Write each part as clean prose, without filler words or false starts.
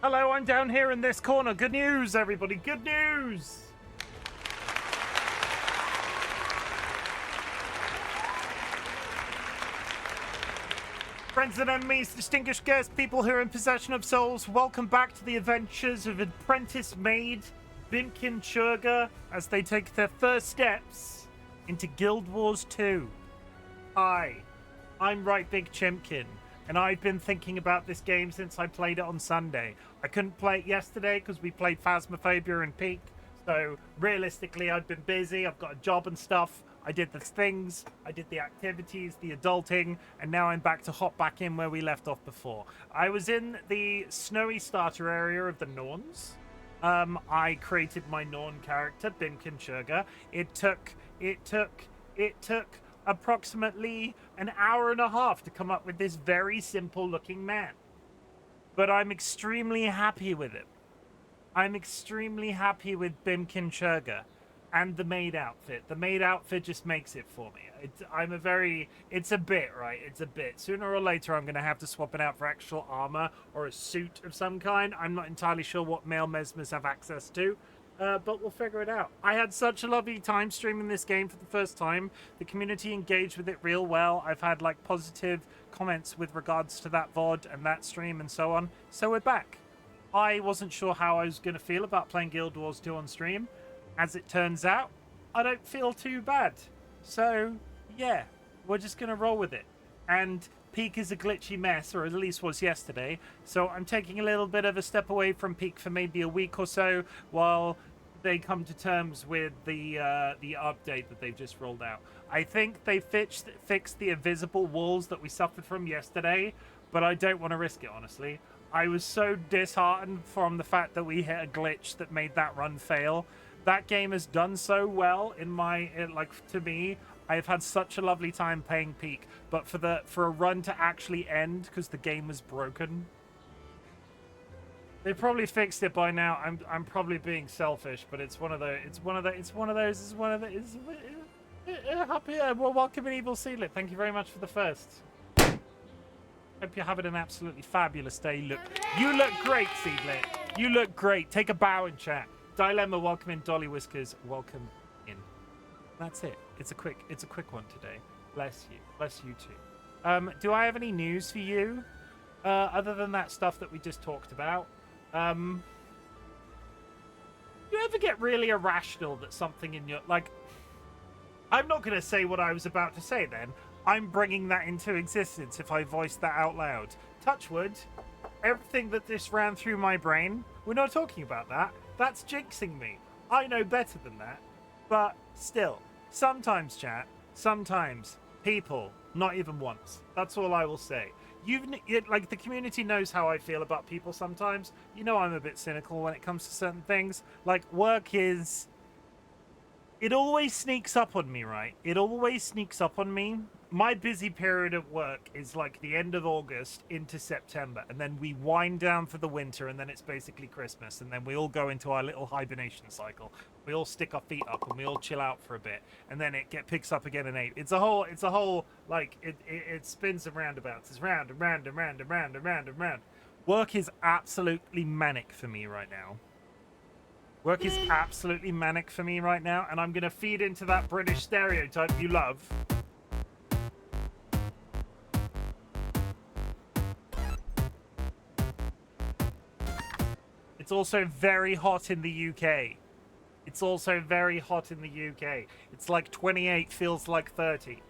Hello, I'm down here in this corner. Good news, everybody. Good news. Friends and enemies, distinguished guests, people who are in possession of souls, welcome back to the adventures of apprentice Maid, Bimken Churger, as they take their first steps into Guild Wars 2. Hi, I'm RightBigChimken, and I've been thinking about this game since I played it on Sunday. I couldn't play it yesterday because we played Phasmophobia and Peak, so realistically I've been busy, I've got a job and stuff. I did the things, I did the activities, the adulting, and now I'm back to hop back in where we left off before. I was in the snowy starter area of the Norns. I created my Norn character, Bimken Churger. It took approximately an hour and a half to come up with this very simple looking man. But I'm extremely happy with it. I'm extremely happy with Bimken Churger. And the Maid outfit. The Maid outfit just makes it for me. It's a bit, right? It's a bit. Sooner or later, I'm going to have to swap it out for actual armor or a suit of some kind. I'm not entirely sure what male mesmers have access to, but we'll figure it out. I had such a lovely time streaming this game for the first time. The community engaged with it real well. I've had, like, positive comments with regards to that VOD and that stream and so on. So we're back. I wasn't sure how I was going to feel about playing Guild Wars 2 on stream. As it turns out, I don't feel too bad. So, yeah, we're just going to roll with it. And Peak is a glitchy mess, or at least was yesterday. So I'm taking a little bit of a step away from Peak for maybe a week or so while they come to terms with the update that they've just rolled out. I think they fixed the invisible walls that we suffered from yesterday, but I don't want to risk it, honestly. I was so disheartened from the fact that we hit a glitch that made that run fail. That game has done so well to me. I've had such a lovely time playing Peak, but for a run to actually end because the game was broken. They probably fixed it by now. I'm probably being selfish, but it's one of those. Well, welcome in Evil Seedlit. Thank you very much for the first. Hope you're having an absolutely fabulous day. You look great, Seedlit. You look great. Take a bow in chat. Dilemma, welcome in. DollyWhiskers, welcome in. That's it. It's a quick one today. Bless you too. Do I have any news for you other than that stuff that we just talked about? You ever get really irrational that something in your, like, I'm not going to say what I was about to say then. I'm bringing that into existence if I voice that out loud. Touch wood, everything that just ran through my brain, we're not talking about that. That's jinxing me. I know better than that. But still, sometimes, chat, sometimes people, not even once. That's all I will say. Like, the community knows how I feel about people sometimes. You know I'm a bit cynical when it comes to certain things. Like, work is... It always sneaks up on me, right? It always sneaks up on me. My busy period at work is like the end of August into September, and then we wind down for the winter, and then it's basically Christmas, and then we all go into our little hibernation cycle. We all stick our feet up and we all chill out for a bit, and then it picks up again in April. It's a whole like it spins and roundabouts. It's round and round and round and round and round and round. Work is absolutely manic for me right now. Work is absolutely manic for me right now, and I'm going to feed into that British stereotype you love. It's also very hot in the UK. It's also very hot in the UK. It's like 28 feels like 30.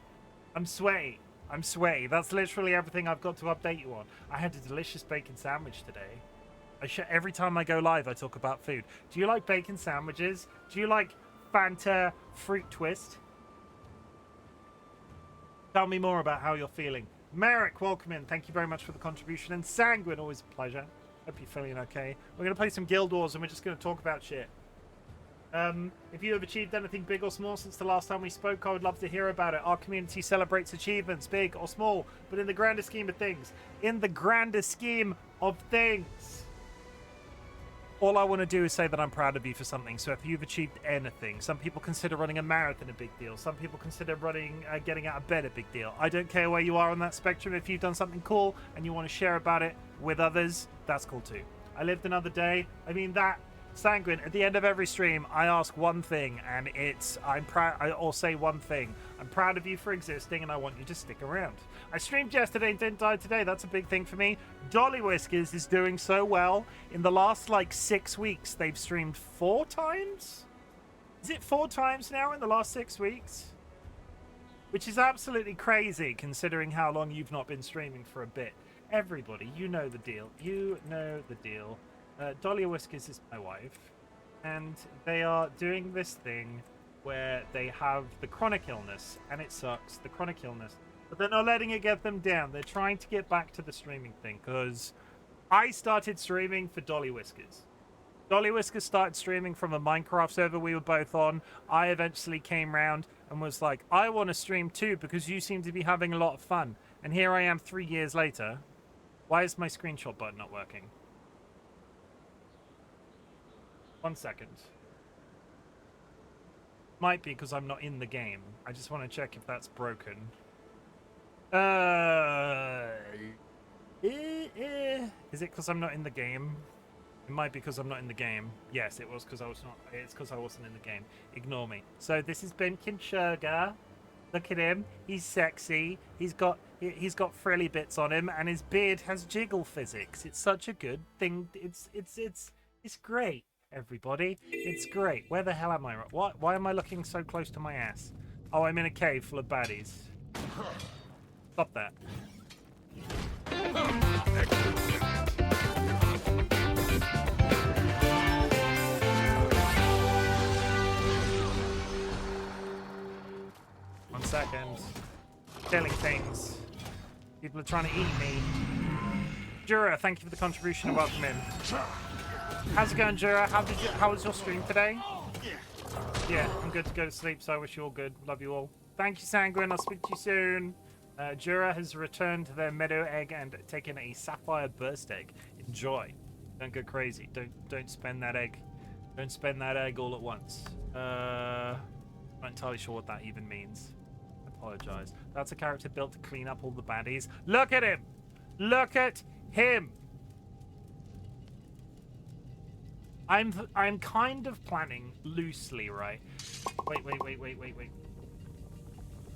I'm sweaty. I'm sweaty. That's literally everything I've got to update you on. I had a delicious bacon sandwich today. Every time I go live, I talk about food. Do you like bacon sandwiches? Do you like Fanta fruit twist? Tell me more about how you're feeling. Merrick, welcome in. Thank you very much for the contribution. And Sanguine, always a pleasure. Hope you're feeling okay. We're going to play some Guild Wars, and we're just going to talk about shit. If you have achieved anything big or small since the last time we spoke, I would love to hear about it. Our community celebrates achievements, big or small, but in the grander scheme of things. All I want to do is say that I'm proud of you for something. So if you've achieved anything, some people consider running a marathon a big deal. Some people consider getting out of bed a big deal. I don't care where you are on that spectrum. If you've done something cool and you want to share about it with others, that's cool too. I lived another day. I mean, that Sanguine, at the end of every stream, I ask one thing, and it's I'm proud. I'll say one thing. I'm proud of you for existing, and I want you to stick around. I streamed yesterday and didn't die today. That's a big thing for me. DollyWhiskers is doing so well. In the last, like, 6 weeks, they've streamed 4 times? Is it 4 times now in the last 6 weeks? Which is absolutely crazy, considering how long you've not been streaming for a bit. Everybody, you know the deal. You know the deal. DollyWhiskers is my wife, and they are doing this thing where they have the chronic illness, and it sucks, the chronic illness, but they're not letting it get them down. They're trying to get back to the streaming thing, because I started streaming for DollyWhiskers. DollyWhiskers started streaming from a Minecraft server we were both on. I eventually came round and was like, I want to stream too, because you seem to be having a lot of fun. And here I am 3 years later. Why is my screenshot button not working? 1 second. Might be because I'm not in the game. I just want to check if that's broken. Is it because I'm not in the game? It might be because I'm not in the game. Yes, it was because I was not. It's because I wasn't in the game. Ignore me. So this is Bimken Churger. Look at him. He's sexy. He's got frilly bits on him, and his beard has jiggle physics. It's such a good thing. It's great. Everybody, it's great. Where the hell am I? Why am I looking so close to my ass? Oh, I'm in a cave full of baddies. Stop that. One second. Killing things. People are trying to eat me. Jura, thank you for the contribution and welcome in. How's it going, Jura? How was your stream today? Yeah, I'm good to go to sleep, so I wish you all good. Love you all. Thank you, Sanguine. I'll speak to you soon. Jura has returned to their meadow egg and taken a sapphire burst egg. Enjoy. Don't go crazy. Don't spend that egg. Don't spend that egg all at once. I'm not entirely sure what that even means. I apologize. That's a character built to clean up all the baddies. Look at him! Look at him! I'm kind of planning loosely, right? Wait.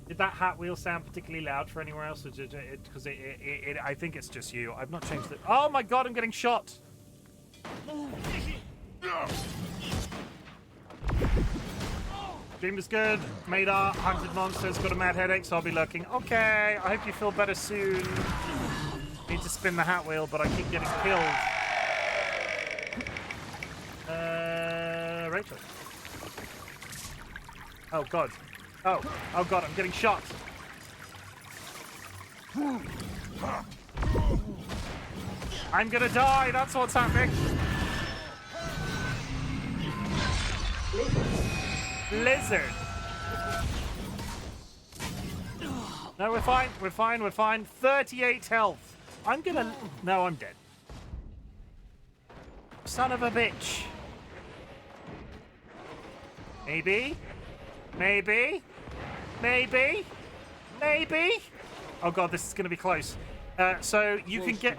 Did that hat wheel sound particularly loud for anywhere else? Because I think it's just you. I've not changed it. Oh my god, I'm getting shot! Dream is good. Maid art, hunted monsters, got a mad headache, so I'll be lurking. Okay, I hope you feel better soon. Need to spin the hat wheel, but I keep getting killed. Rachel. Oh god. Oh god, I'm getting shot. I'm gonna die, that's what's happening. Lizard. No, we're fine. 38 health. I'm gonna... No, I'm dead. Son of a bitch. Maybe. Oh god, this is gonna be close. So you can get...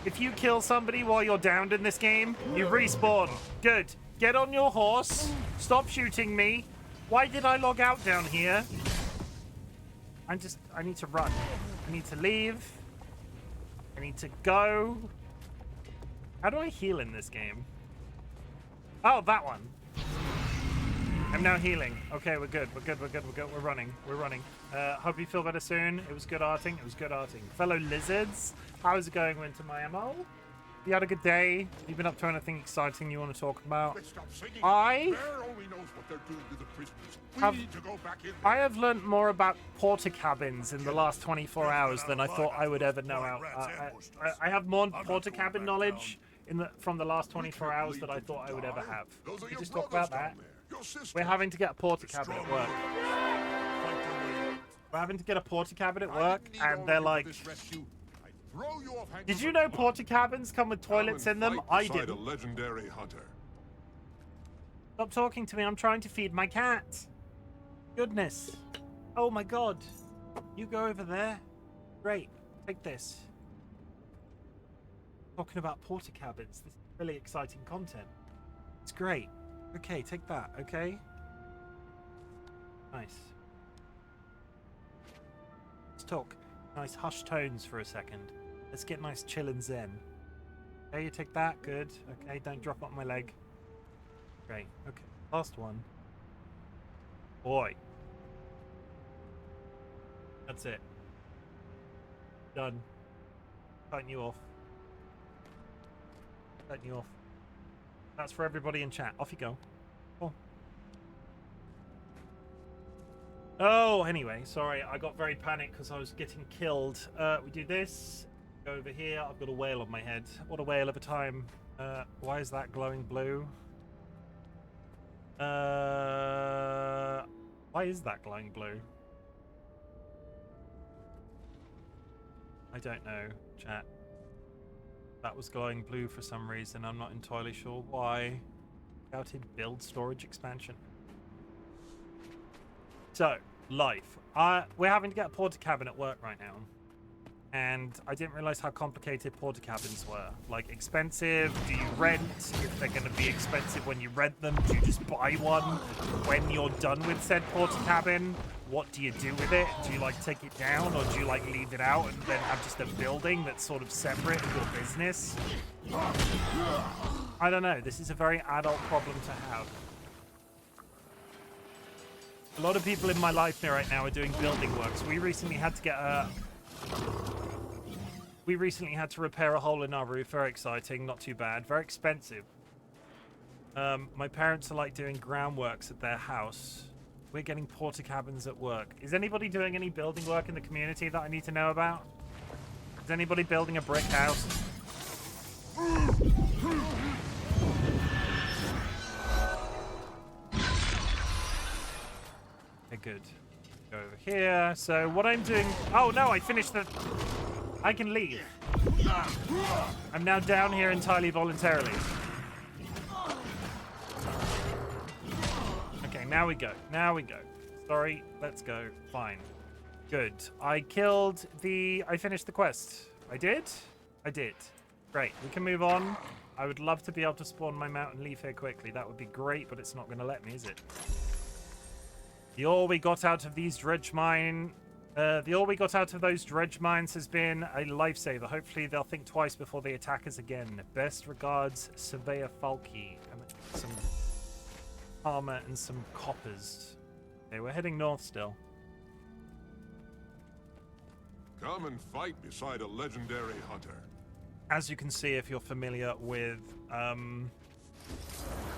If you kill somebody while you're downed in this game, you respawn. Good. Get on your horse. Stop shooting me. Why did I log out down here? I need to run. I need to leave. I need to go. How do I heal in this game? Oh, that one. I'm now healing. Okay, we're good. We're running. Hope you feel better soon. It was good arting. Fellow lizards, how's it going, Winter Miamo? You had a good day? You been up to anything exciting you want to talk about? I have learned more about porta cabins in the last 24 hours than I thought I would ever know. I have more porta cabin knowledge from the last 24 hours than I thought I would ever have. Can you just talk about that? We're having to get a porta cabin at work. And they're like... Did you know porta cabins come with toilets in them? I didn't. A legendary hunter. Stop talking to me. I'm trying to feed my cat. Goodness. Oh my god. You go over there. Great. Take this. talking about porta cabins. This is really exciting content. It's great. Okay, take that, okay? Nice. Let's talk. Nice hushed tones for a second. Let's get nice chill and zen. Okay, you take that. Good. Okay, don't drop up my leg. Great. Okay, last one. Boy. That's it. Done. Cutting you off. Cutting you off. That's for everybody in chat. Off you go. Oh. Oh, anyway, sorry. I got very panicked because I was getting killed. We do this. Go over here. I've got a whale on my head. What a whale of a time. Why is that glowing blue? Why is that glowing blue? I don't know, chat. That was glowing blue for some reason. I'm not entirely sure why. Scouted build storage expansion. So, life. We're having to get a porta cabin at work right now. And I didn't realize how complicated porta cabins were. Like, expensive? Do you rent? If they're going to be expensive when you rent them, do you just buy one when you're done with said porta cabin? What do you do with it? Do you, like, take it down, or do you, like, leave it out and then have just a building that's sort of separate of your business? I don't know. This is a very adult problem to have. A lot of people in my life right now are doing building works. We recently had to get a... We recently had to repair a hole in our roof. Very exciting. Not too bad. Very expensive. My parents are like doing groundworks at their house. We're getting porta cabins at work. Is anybody doing any building work in the community that I need to know about? Is anybody building a brick house? Okay, good. Go over here. So what I'm doing... Oh, no, I finished the... I can leave. I'm now down here entirely voluntarily. Okay, now we go. Now we go. Sorry, let's go. Fine. Good. I killed the... I finished the quest. I did? I did. Great. We can move on. I would love to be able to spawn my mount and leave here quickly. That would be great, but it's not going to let me, is it? The ore we got out of these dredge mine... the ore we got out of those dredge mines has been a lifesaver. Hopefully they'll think twice before they attack us again. Best regards, Surveyor Falky. And some armor and some coppers. Okay, we're heading north still. Come and fight beside a legendary hunter. As you can see, if you're familiar with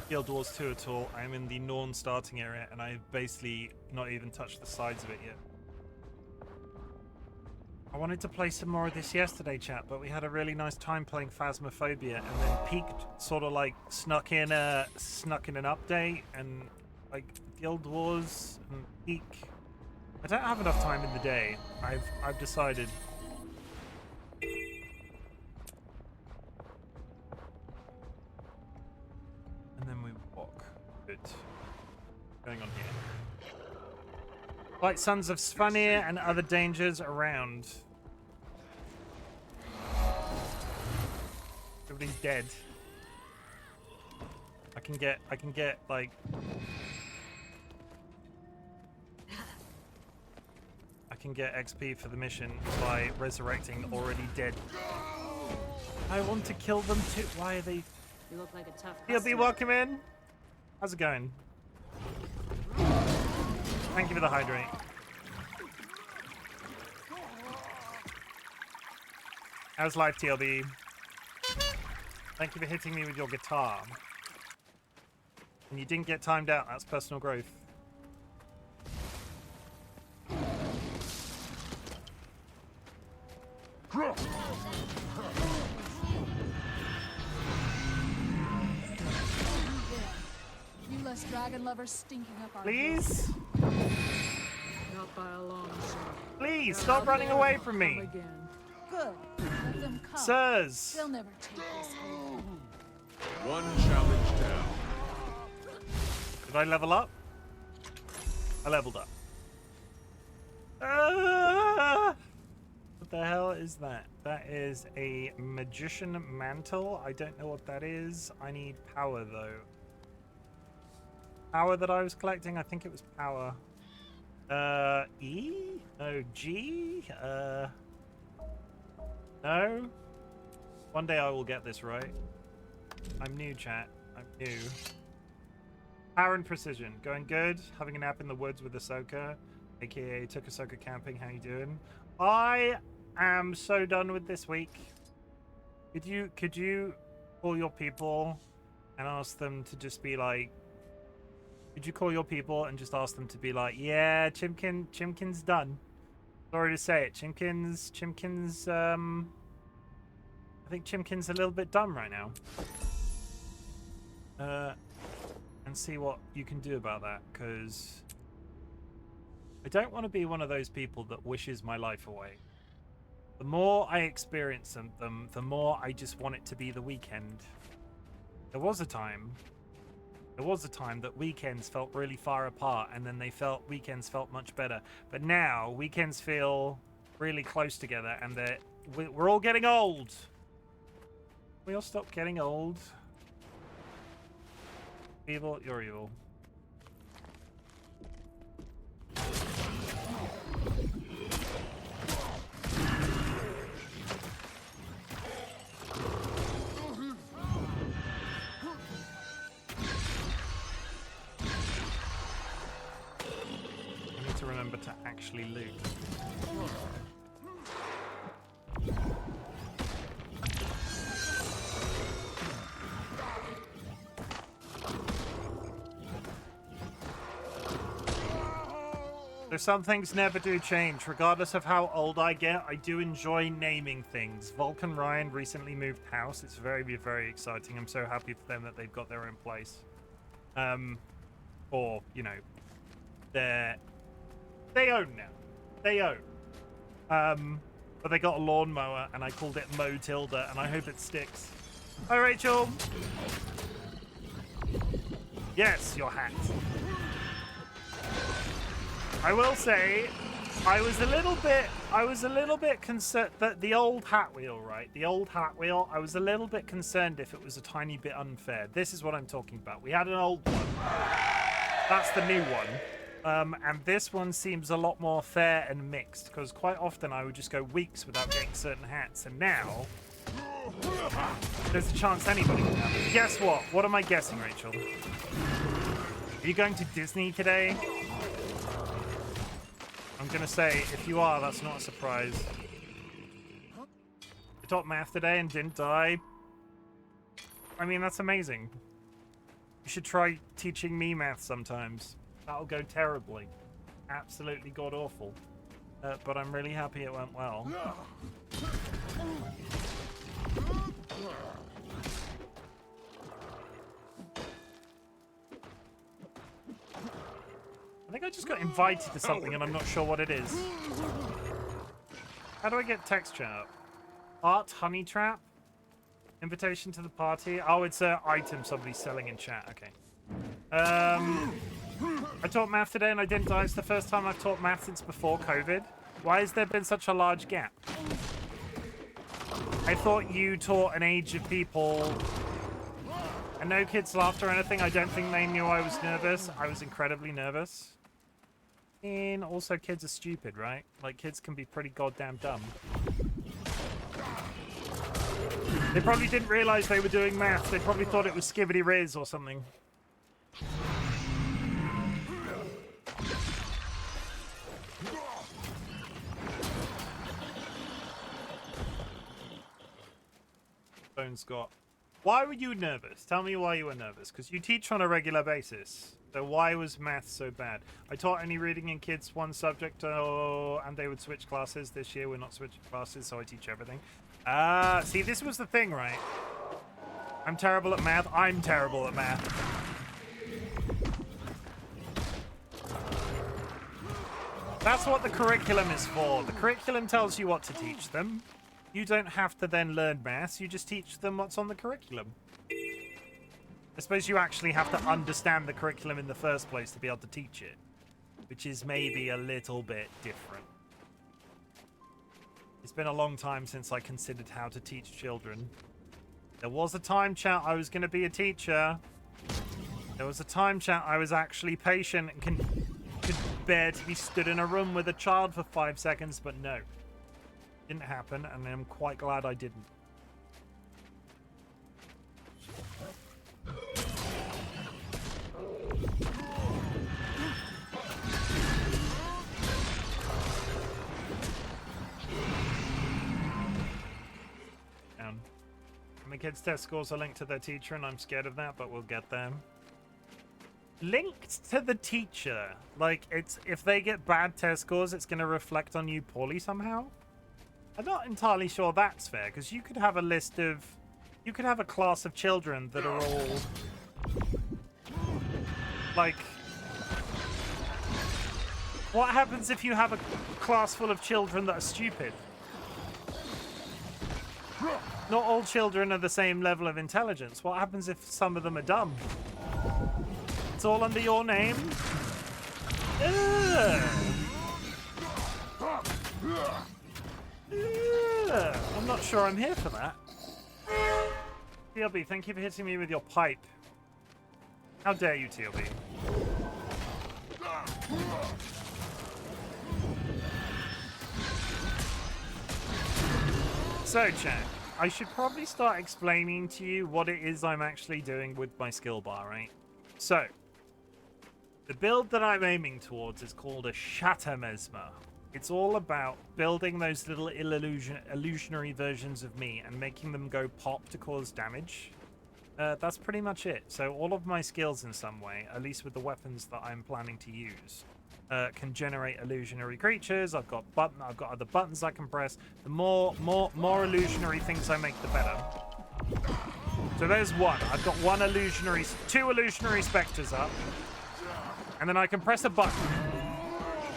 Guild Wars 2 at all, I'm in the Norn starting area, and I've basically not even touched the sides of it yet. I wanted to play some more of this yesterday, chat, but we had a really nice time playing Phasmophobia, and then Peaked sort of like snuck in an update, and like Guild Wars and Peak. I don't have enough time in the day. I've decided. And then we walk. Good. What's going on here? Like Sons of Svanir and other dangers around. Everybody's dead. I can get like I can get XP for the mission by resurrecting already dead. I want to kill them too. Why are they? You look like a tough PLB, welcome in. How's it going? Thank you for the hydrate. How's life, TLB? Thank you for hitting me with your guitar. And you didn't get timed out. That's personal growth. You less dragon lovers stinking up our Please? Not by a long shot. Please, stop running away from me. Again. Good. Let them come. Sirs. They'll never take this home. One challenge down. Did I level up? I leveled up. Ah! the hell is that? That is a magician mantle. I don't know what that is. I need power though. Power that I was collecting? I think it was power. E? No, G? No? One day I will get this right. I'm new, chat. I'm new. Power and precision. Going good. Having a nap in the woods with Ahsoka. AKA took Ahsoka camping. How you doing? I am so done with this week. Could you call your people and ask them to just be like, could you call your people and just ask them to be like, yeah, Chimken's done. Sorry to say it. Chimken's I think Chimken's a little bit dumb right now. And see what you can do about that, because I don't want to be one of those people that wishes my life away. The more I experience them, the more I just want it to be the weekend. There was a time that weekends felt really far apart, and then weekends felt much better. But now weekends feel really close together, and we're all getting old. We all stop getting old. Evil, you're evil. I need to remember to actually loot. So some things never do change. Regardless of how old I get, I do enjoy naming things. Vulcan Ryan recently moved house. It's very, very exciting. I'm so happy for them that they've got their own place. Or, you know, they own now. They own. But they got a lawnmower, and I called it Motilda, and I hope it sticks. Hi, Rachel. Yes, your hat. I will say, I was a little bit concerned that the old hat wheel, right? The old hat wheel, I was a little bit concerned if it was a tiny bit unfair. This is what I'm talking about. We had an old one. That's the new one. And this one seems a lot more fair and mixed, because quite often I would just go weeks without getting certain hats, and now there's a chance anybody can have it. Guess what? What am I guessing, Rachel? Are you going to Disney today? I'm gonna say, if you are, that's not a surprise. I taught math today and didn't die. I mean, that's amazing. You should try teaching me math sometimes. That'll go terribly. Absolutely god-awful. But I'm really happy it went well. I think I just got invited to something and I'm not sure what it is. How do I get texture up? Art honey trap? Invitation to the party? Oh, it's an item somebody's selling in chat. Okay. I taught math today and I didn't die. It's the first time I've taught math since before COVID. Why has there been such a large gap? I thought you taught an age of people. And no kids laughed or anything. I don't think they knew I was nervous. I was incredibly nervous. And also, kids are stupid, right? Like, kids can be pretty goddamn dumb. They probably didn't realize they were doing math. They probably thought it was Skibbity Riz or something. Bone Scott. Why were you nervous? Tell me why you were nervous. Because you teach on a regular basis. So why was math so bad? I taught only reading in kids one subject, and they would switch classes. This year we're not switching classes, so I teach everything. See, this was the thing, right? I'm terrible at math. I'm terrible at math. That's what the curriculum is for. The curriculum tells you what to teach them. You don't have to then learn maths. You just teach them what's on the curriculum. I suppose you actually have to understand the curriculum in the first place to be able to teach it, which is maybe a little bit different. It's been a long time since I considered how to teach children. There was a time, chat, I was going to be a teacher. There was a time, chat, I was actually patient and could bear to be stood in a room with a child for 5 seconds, but no. Didn't happen, and I'm quite glad I didn't. Down. My kids' test scores are linked to their teacher, and I'm scared of that, but we'll get them. Linked to the teacher? Like, it's if they get bad test scores, it's going to reflect on you poorly somehow? I'm not entirely sure that's fair, because you could have a list of... You could have a class of children that are all... Like... What happens if you have a class full of children that are stupid? Not all children are the same level of intelligence. What happens if some of them are dumb? It's all under your name? Ugh. Ugh. I'm not sure I'm here for that. TLB, thank you for hitting me with your pipe. How dare you, TLB? So, chat, I should probably start explaining to you what it is I'm actually doing with my skill bar, right? So, the build that I'm aiming towards is called a Shatter Mesmer. It's all about building those little illusionary versions of me and making them go pop to cause damage. That's pretty much it. So all of my skills in some way, at least with the weapons that I'm planning to use, can generate illusionary creatures. I've got other buttons I can press. The more illusionary things I make, the better. So there's one. I've got two illusionary specters up, and then I can press a button.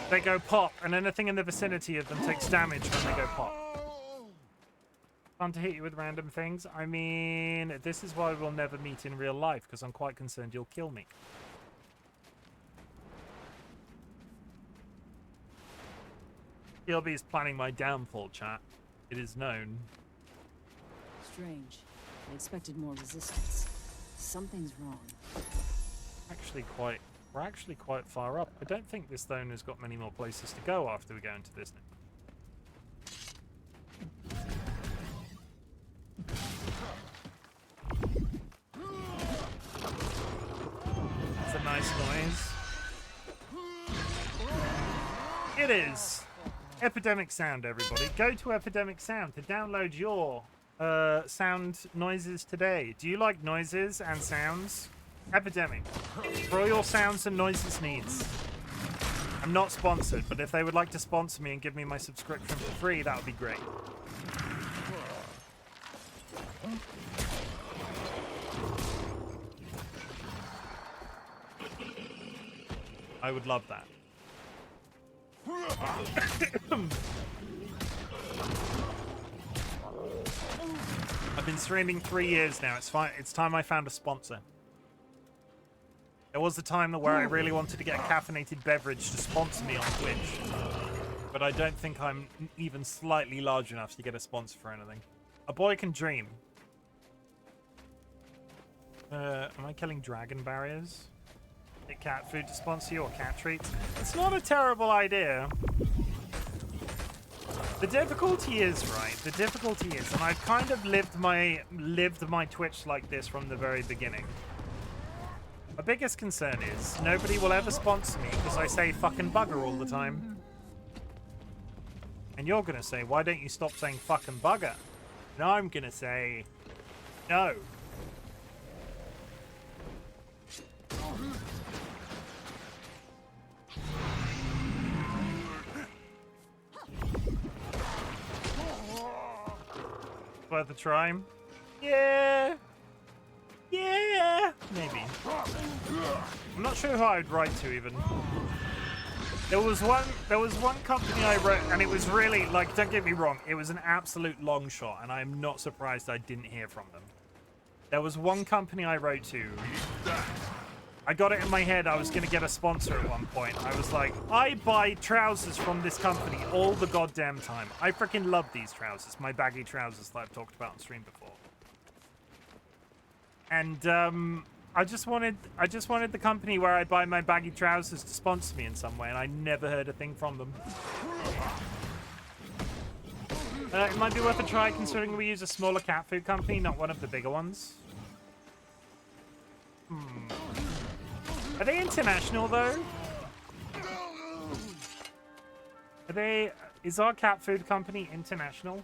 They go pop, and anything in the vicinity of them takes damage when they go pop. Fun to hit you with random things. I mean, this is why we'll never meet in real life, because I'm quite concerned you'll kill me. TLB is planning my downfall, chat. It is known. Strange. I expected more resistance. Something's wrong. We're actually quite far up. I don't think this zone has got many more places to go after we go into this now. It's a nice noise. It is. Epidemic Sound, everybody. Go to Epidemic Sound to download your sound noises today. Do you like noises and sounds? Epidemic. For all your sounds and noises needs. I'm not sponsored, but if they would like to sponsor me and give me my subscription for free, that would be great. I would love that. I've been streaming 3 years now. It's fine. It's time I found a sponsor. There was a time where I really wanted to get a caffeinated beverage to sponsor me on Twitch, but I don't think I'm even slightly large enough to get a sponsor for anything. A boy can dream. Am I killing dragon barriers? Get cat food to sponsor you or cat treats? It's not a terrible idea. The difficulty is, right? The difficulty is, and I've kind of lived my Twitch like this from the very beginning. My biggest concern is nobody will ever sponsor me because I say fucking bugger all the time. And you're gonna say, why don't you stop saying fucking bugger? And I'm gonna say, no. Worth a try? Yeah. Yeah. Maybe. I'm not sure who I'd write to even. There was one company I wrote, and it was really, like, don't get me wrong, it was an absolute long shot, and I'm not surprised I didn't hear from them. There was one company I wrote to I got it in my head I was going to get a sponsor at one point. I was like, I buy trousers from this company all the goddamn time. I freaking love these trousers, my baggy trousers that I've talked about on stream before. And I just wanted the company where I buy my baggy trousers to sponsor me in some way, and I never heard a thing from them. It might be worth a try considering we use a smaller cat food company, not one of the bigger ones. Are they international though? Are they? Is our cat food company international?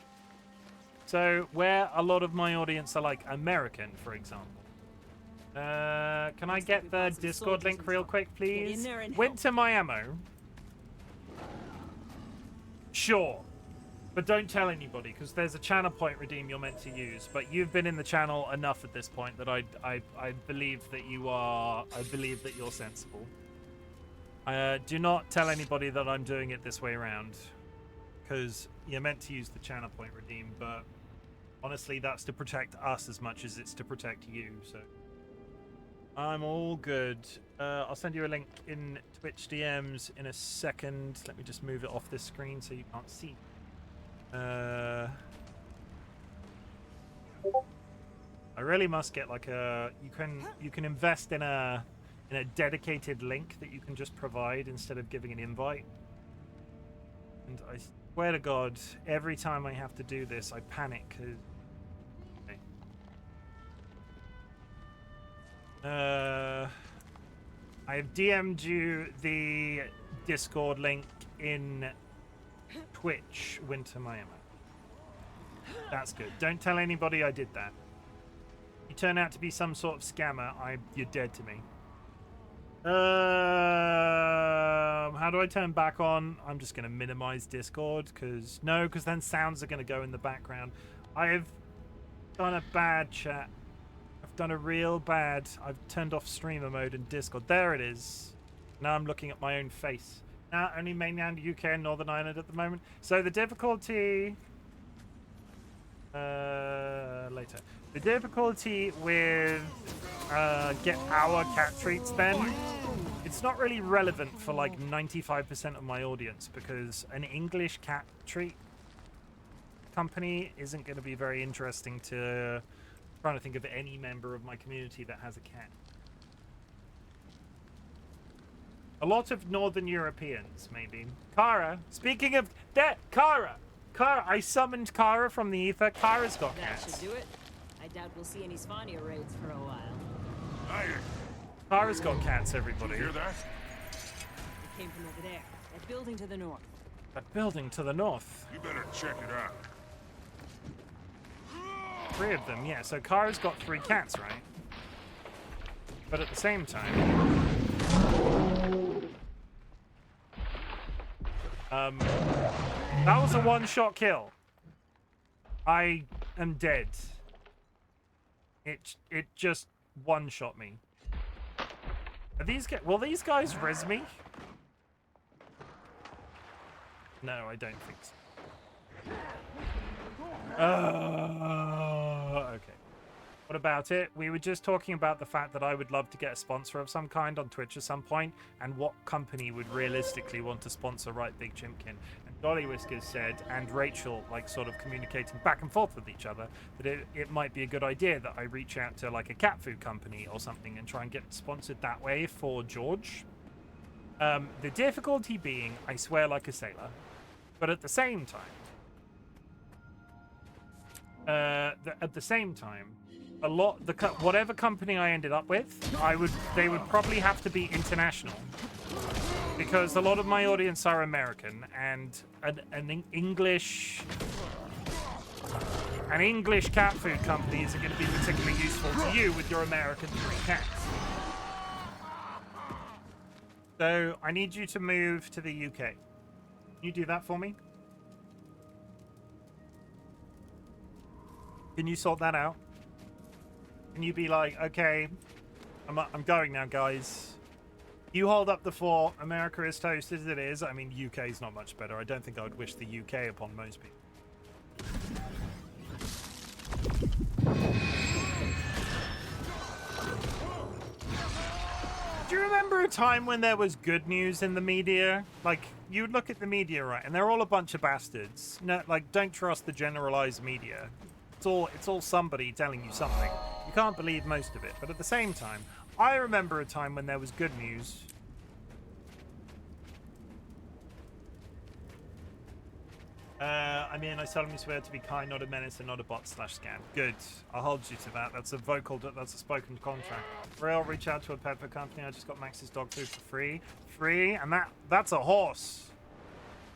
So where a lot of my audience are like American, for example. Can I get the Discord link real quick, please? Winter Miami. Sure. But don't tell anybody, because there's a channel point redeem you're meant to use. But you've been in the channel enough at this point that I believe that you are. I believe that you're sensible. Do not tell anybody that I'm doing it this way around, because you're meant to use the channel point redeem. But honestly, that's to protect us as much as it's to protect you. So I'm all good. I'll send you a link in Twitch DMs in a second. Let me just move it off this screen so you can't see. I really must get like a you can invest in a dedicated link that you can just provide instead of giving an invite. And I swear to God, every time I have to do this, I panic. 'Cause... Okay. I have DM'd you the Discord link in Twitch Winter Miami. That's good. Don't tell anybody I did that. You turn out to be some sort of scammer, you're dead to me. How do I turn back on? I'm just going to minimize Discord because then sounds are going to go in the background. I've done a bad chat. I've done a real bad. I've turned off streamer mode in Discord. There it is. Now I'm looking at my own face. Only mainland UK and Northern Ireland at the moment. So the difficulty... later. The difficulty with get our cat treats then, it's not really relevant for like 95% of my audience because an English cat treat company isn't going to be very interesting to... I'm trying to think of any member of my community that has a cat. A lot of Northern Europeans, maybe. Kara, speaking of that, Kara, I summoned Kara from the ether. Kara's got cats. That should do it. I doubt we'll see any Spania raids for a while. Kara's got cats, everybody. Hear that? It came from over there. That building to the north. That building to the north. You better check it out. 3 of them, yeah. So Kara's got 3 cats, right? But at the same time... that was a one-shot kill. I am dead. It just one-shot me. Are these will these guys res me? No, I don't think so. Okay. What about it? We were just talking about the fact that I would love to get a sponsor of some kind on Twitch at some point, and what company would realistically want to sponsor RightBigChimken. And DollyWhiskers said, and Rachel, like sort of communicating back and forth with each other, that it might be a good idea that I reach out to like a cat food company or something and try and get sponsored that way for George. The difficulty being, I swear like a sailor, but at the same time, whatever company I ended up with, they would probably have to be international, because a lot of my audience are American, and an English cat food company isn't going to be particularly useful to you with your American 3 cats. So I need you to move to the UK. Can you do that for me? Can you sort that out? Can you be like, okay, I'm going now, guys. You hold up the fort. America is toast as it is. I mean, UK is not much better. I don't think I would wish the UK upon most people. Do you remember a time when there was good news in the media? Like, you look at the media, right, and they're all a bunch of bastards. No, like, don't trust the generalized media. It's all somebody telling you something. You can't believe most of it. But at the same time, I remember a time when there was good news. I mean, I solemnly swear to be kind, not a menace, and not a bot/scam. Good. I'll hold you to that. That's a spoken contract. Rail, reach out to a pet food company. I just got Max's dog food for free. Free? And that's a horse.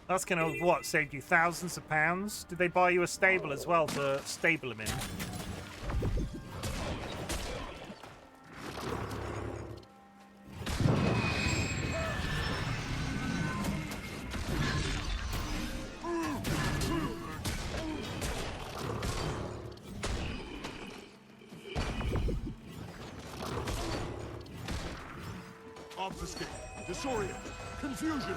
That's gonna, what, save you thousands of pounds? Did they buy you a stable as well to stable him in? Obfuscate, disorient, confusion.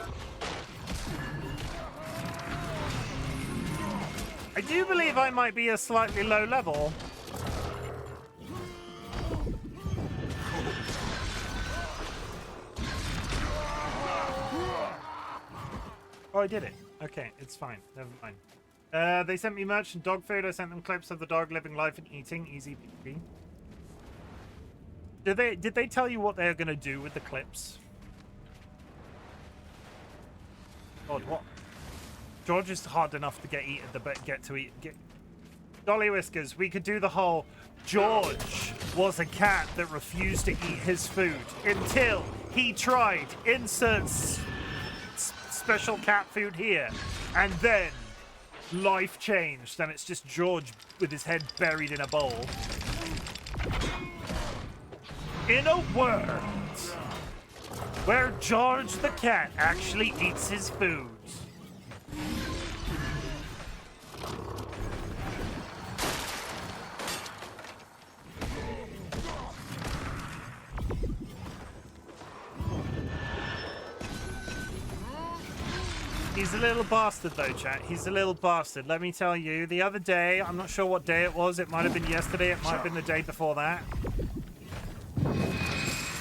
I do believe I might be a slightly low level. Oh, I did it. Okay, it's fine. Never mind. They sent me merch and dog food. I sent them clips of the dog living life and eating. Easy peasy. Did they tell you what they're gonna do with the clips? God, what? George is hard enough to get DollyWhiskers, we could do the whole George was a cat that refused to eat his food until he tried inserts special cat food here, and then life changed and it's just George with his head buried in a bowl. In a world where George the cat actually eats his food. He's a little bastard though, chat. He's a little bastard. Let me tell you, the other day, I'm not sure what day it was. It might have been yesterday. It might have been the day before that.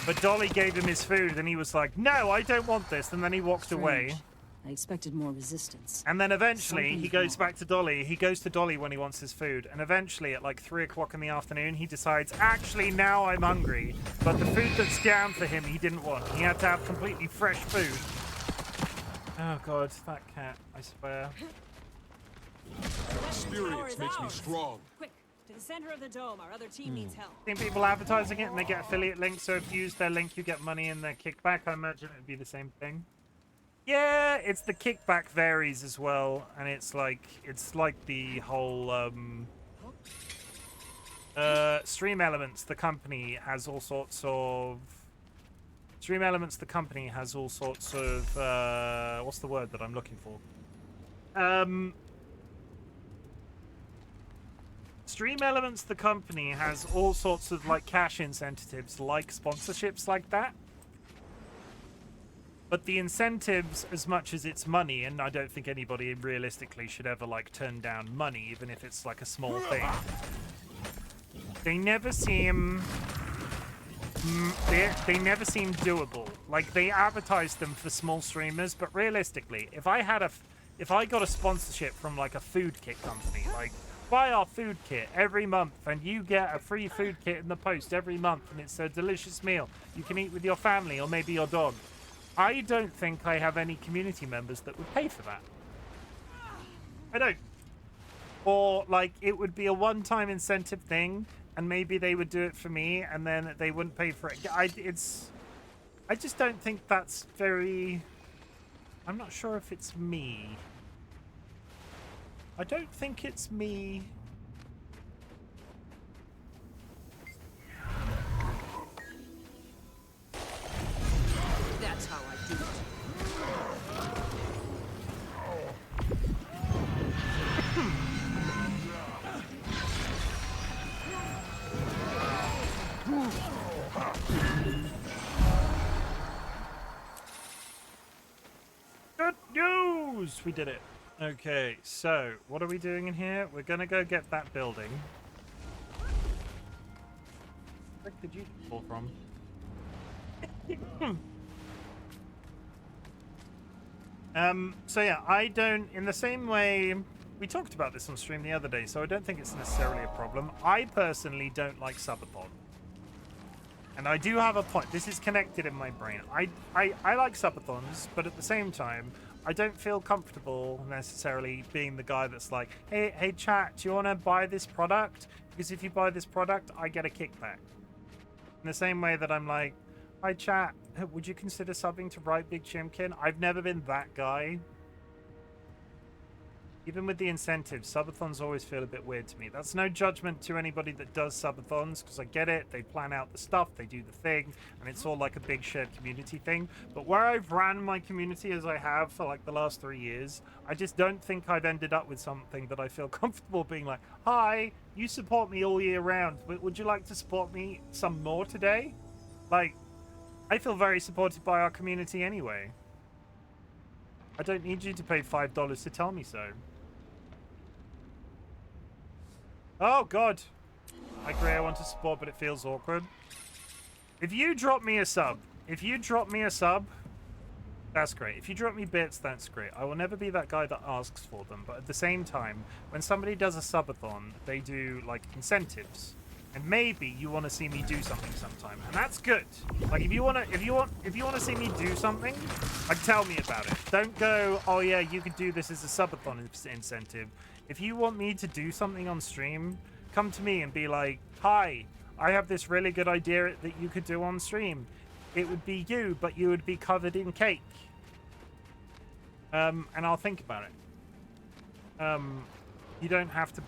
But Dolly gave him his food and he was like, no, I don't want this. And then he walked away. I expected more resistance. And then eventually he goes back to Dolly. He goes to Dolly when he wants his food. And eventually at like 3 o'clock in the afternoon, he decides, actually, now I'm hungry. But the food that's down for him, he didn't want. He had to have completely fresh food. Oh, God, that cat, I swear. Experience makes me strong. Quick, to the center of the dome. Our other team needs help. I think people advertising it and they get affiliate links. So if you use their link, you get money in their kickback. I imagine it'd be the same thing. Yeah, it's the kickback varies as well, and it's like the whole Stream Elements. The company has all sorts of Stream Elements. The company has all sorts of what's the word that I'm looking for? Stream Elements. The company has all sorts of like cash incentives, like sponsorships, like that. But the incentives, as much as it's money, and I don't think anybody realistically should ever like turn down money, even if it's like a small thing. They never seem they never seem doable. Like they advertise them for small streamers, but realistically, if I got a sponsorship from like a food kit company, like buy our food kit every month and you get a free food kit in the post every month and it's a delicious meal you can eat with your family or maybe your dog. I don't think I have any community members that would pay for that. I don't. Or, like, it would be a one-time incentive thing, and maybe they would do it for me, and then they wouldn't pay for it. I just don't think that's very... I'm not sure if it's me. I don't think it's me. That's how I do it. Good news! We did it. Okay, so what are we doing in here? We're gonna go get that building. Where did you fall from? So yeah, I don't, in the same way, we talked about this on stream the other day, so I don't think it's necessarily a problem. I personally don't like subathon. And I do have a point. This is connected in my brain. I like subathons, but at the same time, I don't feel comfortable necessarily being the guy that's like, hey chat, do you want to buy this product? Because if you buy this product, I get a kickback. In the same way that I'm like, hi chat, would you consider subbing to RightBigChimken? I've never been that guy. Even with the incentives, subathons always feel a bit weird to me. That's no judgment to anybody that does subathons, because I get it. They plan out the stuff, they do the thing, and it's all like a big shared community thing. But where I've ran my community as I have for like the last 3 years, I just don't think I've ended up with something that I feel comfortable being like, hi, you support me all year round, but would you like to support me some more today? Like, I feel very supported by our community anyway. I don't need you to pay $5 to tell me so. Oh, God. I agree, I want to support, but it feels awkward. If you drop me a sub, that's great. If you drop me bits, that's great. I will never be that guy that asks for them. But at the same time, when somebody does a subathon, they do, like, incentives. And maybe you want to see me do something sometime, and that's good. Like, if you want to see me do something, like, tell me about it. Don't go, oh yeah, you could do this as a subathon incentive. If you want me to do something on stream, come to me and be like, hi, I have this really good idea that you could do on stream. It would be you, but you would be covered in cake. And I'll think about it. You don't have to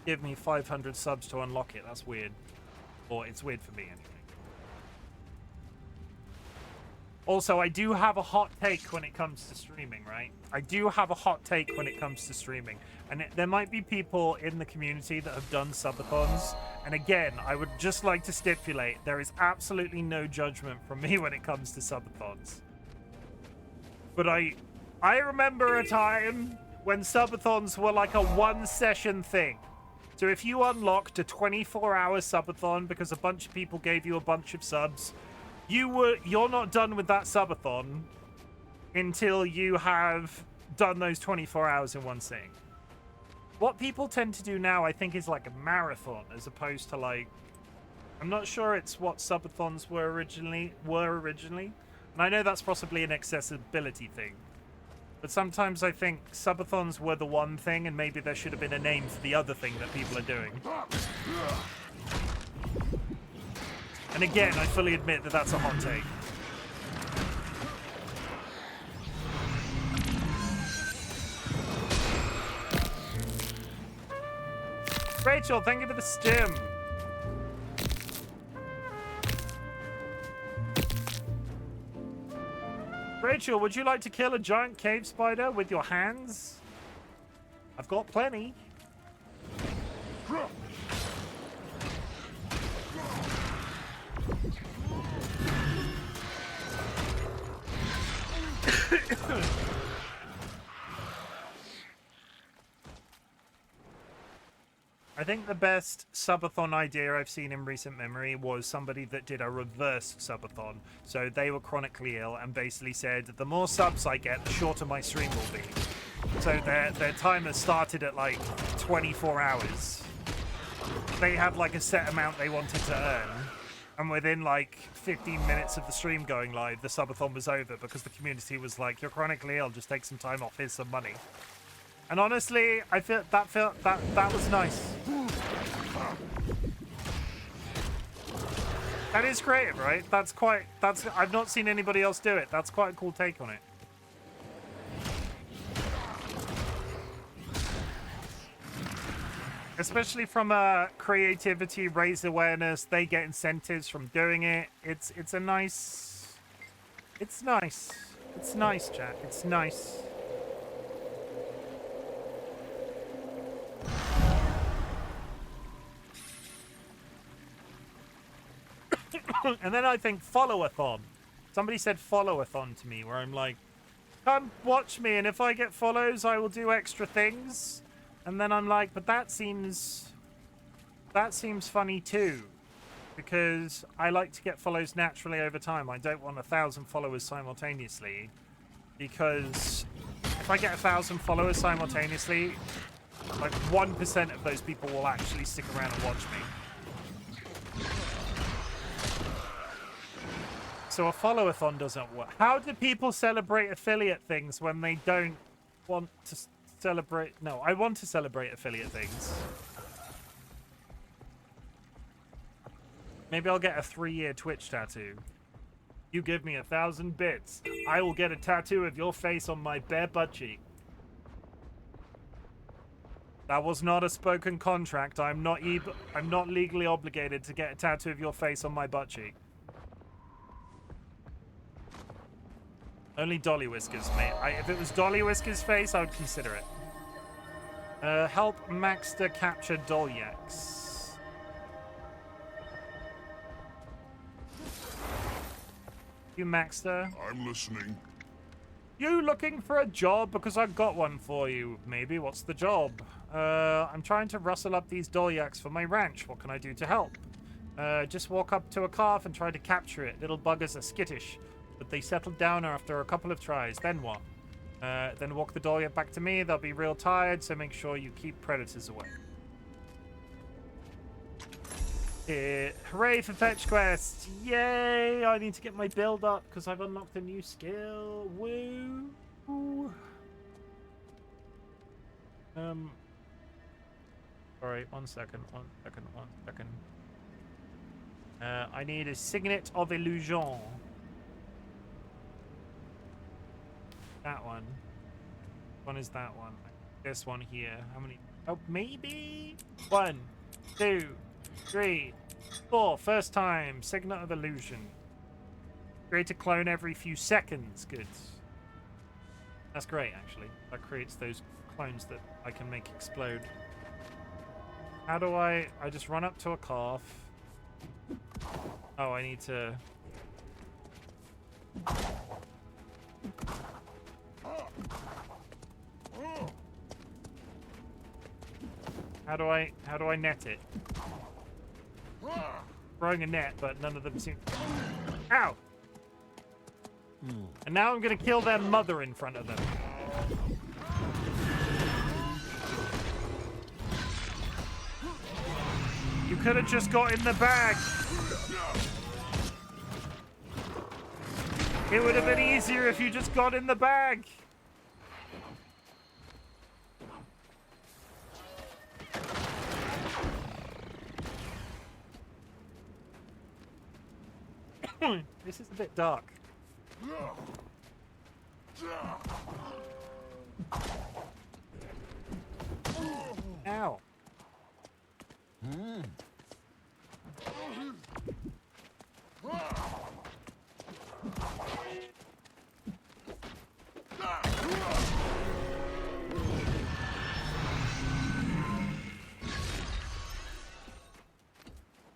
give me 500 subs to unlock it. That's weird. Or it's weird for me anyway. Also, I do have a hot take when it comes to streaming, right? I do have a hot take when it comes to streaming. And there might be people in the community that have done subathons. And again, I would just like to stipulate, there is absolutely no judgment from me when it comes to subathons. But I remember a time when subathons were like a one-session thing. So if you unlocked a 24-hour subathon because a bunch of people gave you a bunch of subs, you're not done with that subathon until you have done those 24 hours in one sitting. What people tend to do now, I think, is like a marathon as opposed to like, I'm not sure it's what subathons were originally. And I know that's possibly an accessibility thing. But sometimes I think subathons were the one thing, and maybe there should have been a name for the other thing that people are doing. And again, I fully admit that that's a hot take. Rachel, thank you for the stim. Rachel, would you like to kill a giant cave spider with your hands? I've got plenty. I think the best subathon idea I've seen in recent memory was somebody that did a reverse subathon. So they were chronically ill and basically said, the more subs I get, the shorter my stream will be. So their timer started at like 24 hours. They had like a set amount they wanted to earn. And within like 15 minutes of the stream going live, the subathon was over because the community was like, you're chronically ill, just take some time off, here's some money. And honestly, I felt that was nice. That is creative, right? I've not seen anybody else do it. That's quite a cool take on it. Especially from a creativity, raise awareness, they get incentives from doing it. It's nice, chat. It's nice. And then I think follow-a-thon. Somebody said follow-a-thon to me, where I'm like, come watch me, and if I get follows, I will do extra things. And then I'm like, but that seems funny too. because I like to get follows naturally over time. I don't want 1,000 followers simultaneously, because if I get 1,000 followers simultaneously, like 1% of those people will actually stick around and watch me. So a follow-a-thon doesn't work. How do people celebrate affiliate things when they don't want to celebrate? No, I want to celebrate affiliate things. Maybe I'll get a 3-year Twitch tattoo. You give me 1,000 bits, I will get a tattoo of your face on my bare butt cheek. That was not a spoken contract. I'm not legally obligated to get a tattoo of your face on my butt cheek. Only DollyWhiskers, mate. If it was DollyWhiskers' face, I would consider it. Help Maxter capture Dolyaks. You Maxter? I'm listening. You looking for a job? Because I've got one for you. Maybe. What's the job? I'm trying to rustle up these Dolyaks for my ranch. What can I do to help? Just walk up to a calf and try to capture it. Little buggers are skittish, but they settle down after a couple of tries. Then what? Then walk the Dolyak back to me. They'll be real tired, so make sure you keep predators away. Hooray for fetch quests! Yay! I need to get my build up because I've unlocked a new skill. Woo! Alright, one second. I need a signet of illusion. That one. Which one is that one? This one here. How many? Oh, maybe? 1, 2, 3, 4. First time. Signet of illusion. Create a clone every few seconds. Good. That's great, actually. That creates those clones that I can make explode. How do I just run up to a calf. Oh, I need to... How do I net it? Throwing a net, but none of them seem... Ow! And now I'm gonna kill their mother in front of them. You could have just got in the bag. It would have been easier if you just got in the bag. This is a bit dark. Ow.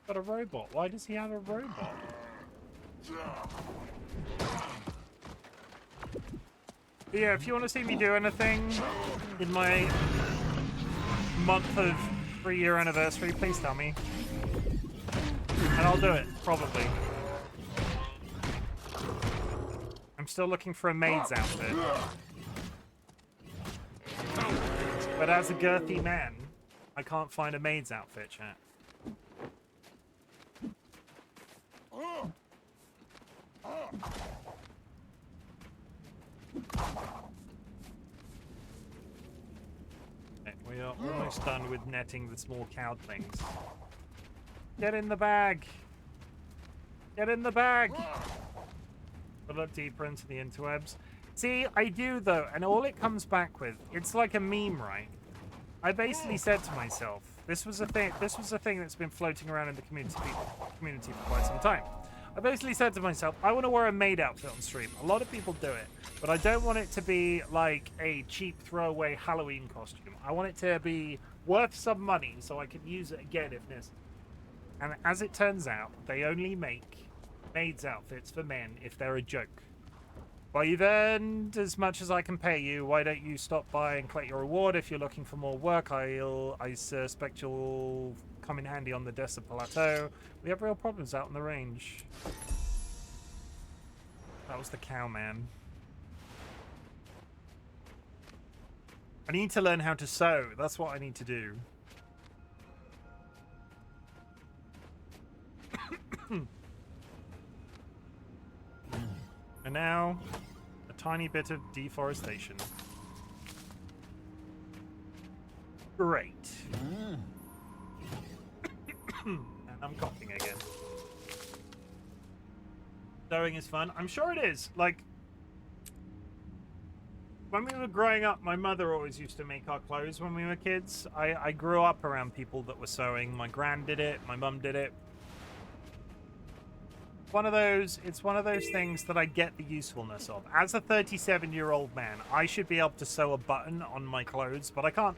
Got a robot. Why does he have a robot? But yeah, if you want to see me do anything in my month of 3-year anniversary, please tell me. And I'll do it, probably. I'm still looking for a maid's outfit. But as a girthy man, I can't find a maid's outfit, chat. Okay, we are almost done with netting the small cowlings. Get in the bag! Get in the bag! A look deeper into the interwebs. See, I do though, and all it comes back with, it's like a meme, right? I basically said to myself, this was a thing that's been floating around in the community for quite some time. I basically said to myself, I want to wear a maid outfit on stream. A lot of people do it, but I don't want it to be like a cheap throwaway Halloween costume. I want it to be worth some money so I can use it again if necessary. And as it turns out, they only make maids outfits for men if they're a joke. Well, you've earned as much as I can pay you. Why don't you stop by and collect your reward? If you're looking for more work, I suspect you'll come in handy on the desert plateau. We have real problems out on the range. That was the cow man. I need to learn how to sew. That's what I need to do. And now, a tiny bit of deforestation. Great. And I'm coughing again. Sewing is fun. I'm sure it is. Like, when we were growing up, my mother always used to make our clothes when we were kids. I grew up around people that were sewing. My gran did it. My mum did it. It's one of those things that I get the usefulness of. As a 37-year-old man, I should be able to sew a button on my clothes, but I can't.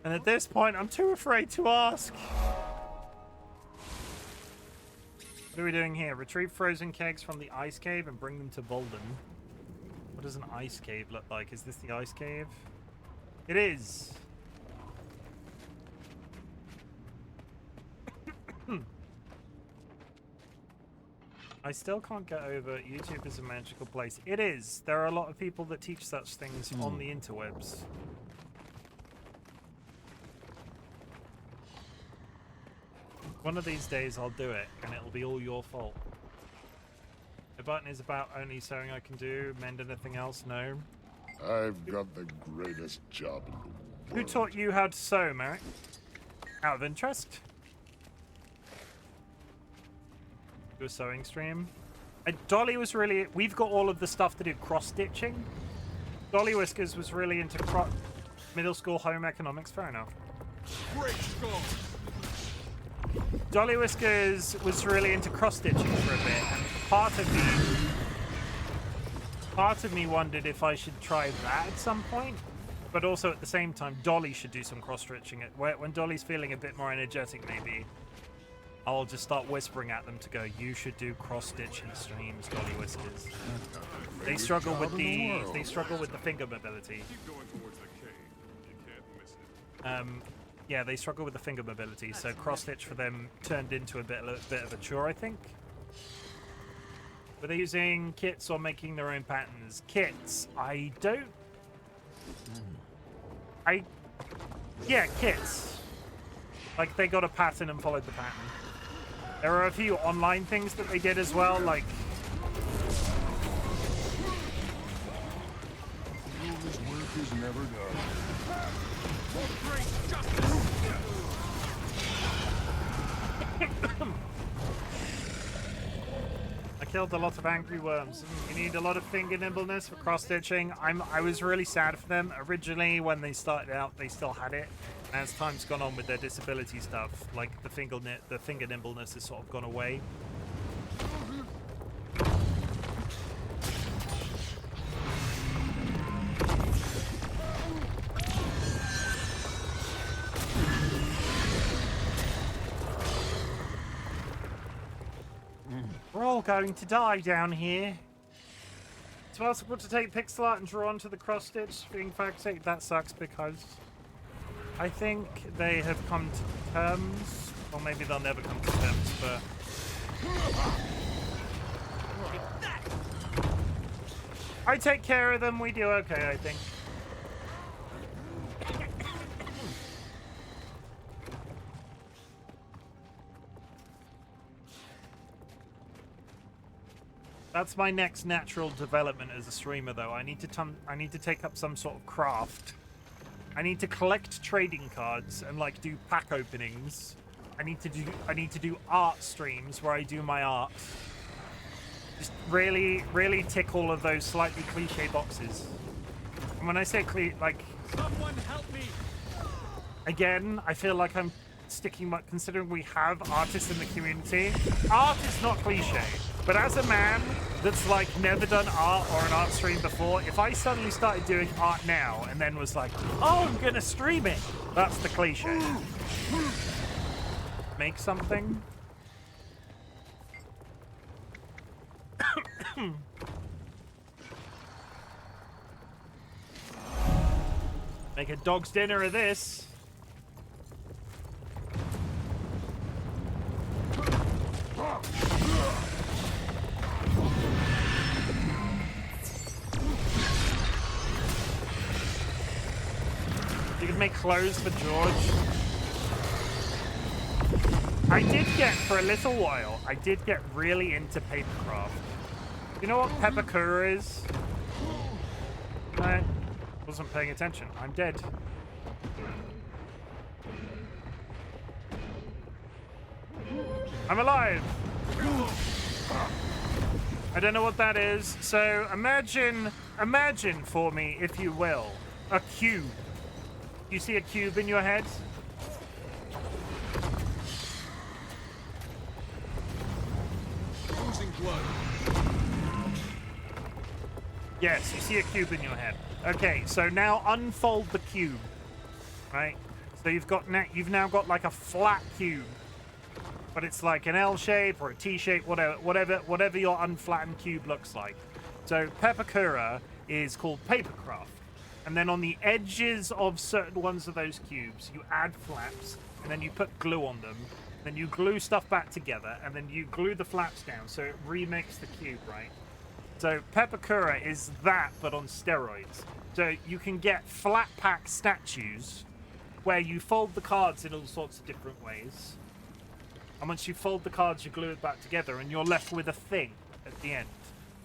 And at this point, I'm too afraid to ask. What are we doing here? Retrieve frozen kegs from the ice cave and bring them to Bolden. What does an ice cave look like? Is this the ice cave? It is. I still can't get over YouTube is a magical place. It is. There are a lot of people that teach such things on the interwebs. One of these days I'll do it, and it'll be all your fault. The button is about only sewing I can do. Mend anything else? No. I've got the greatest job in the world. Who taught you how to sew, Merrick? Out of interest? Do a sewing stream. Dolly was really... We've got all of the stuff to do cross-stitching. DollyWhiskers was really into middle school home economics. Fair enough. Great skull. DollyWhiskers was really into cross-stitching for a bit, and part of me wondered if I should try that at some point. But also at the same time, Dolly should do some cross-stitching. When Dolly's feeling a bit more energetic, maybe I'll just start whispering at them to go, you should do cross-stitching streams, DollyWhiskers. They struggle with the finger mobility. Keep going towards the cave. You can't miss it. Yeah, they struggle with the finger mobility, so cross-stitch for them turned into a bit of a chore, I think. Were they using kits or making their own patterns? Kits. Yeah, kits. Like, they got a pattern and followed the pattern. There are a few online things that they did as well, like... His work is never done. I killed a lot of angry worms. You need a lot of finger nimbleness for cross-stitching. I was really sad for them. Originally, when they started out, they still had it. And as time's gone on with their disability stuff, like the finger nimbleness has sort of gone away. We're all going to die down here. It's possible to take pixel art and draw onto the cross stitch. Being fact-checked, that sucks because I think they have come to terms, or maybe they'll never come to terms, but I take care of them. We do okay, I think. That's my next natural development as a streamer, though. I need to take up some sort of craft. I need to collect trading cards and like do pack openings. I need to do art streams where I do my art. Just really tick all of those slightly cliche boxes. And when I say like, Someone help me! again, I feel like I'm sticking my, considering we have artists in the community. Art is not cliche. But as a man that's like never done art or an art stream before, if I suddenly started doing art now and then was like, oh, I'm gonna stream it, that's the cliche. Make something. Make a dog's dinner of this. make clothes for George. I did get, for a little while, I did get really into papercraft. You know what pepakura is? I wasn't paying attention. I'm dead. I'm alive! I don't know what that is. So imagine for me, if you will, a cube. You see a cube in your head? Losing blood. Yes, you see a cube in your head. Okay, so now unfold the cube, right? So you've now got like a flat cube, but it's like an L shape or a T shape, whatever your unflattened cube looks like. So pepakura is called papercraft, and then on the edges of certain ones of those cubes, you add flaps, and then you put glue on them. Then you glue stuff back together, and then you glue the flaps down, so it remakes the cube, right? So pepakura is that, but on steroids. So you can get flat pack statues where you fold the cards in all sorts of different ways. And once you fold the cards, you glue it back together, and you're left with a thing at the end.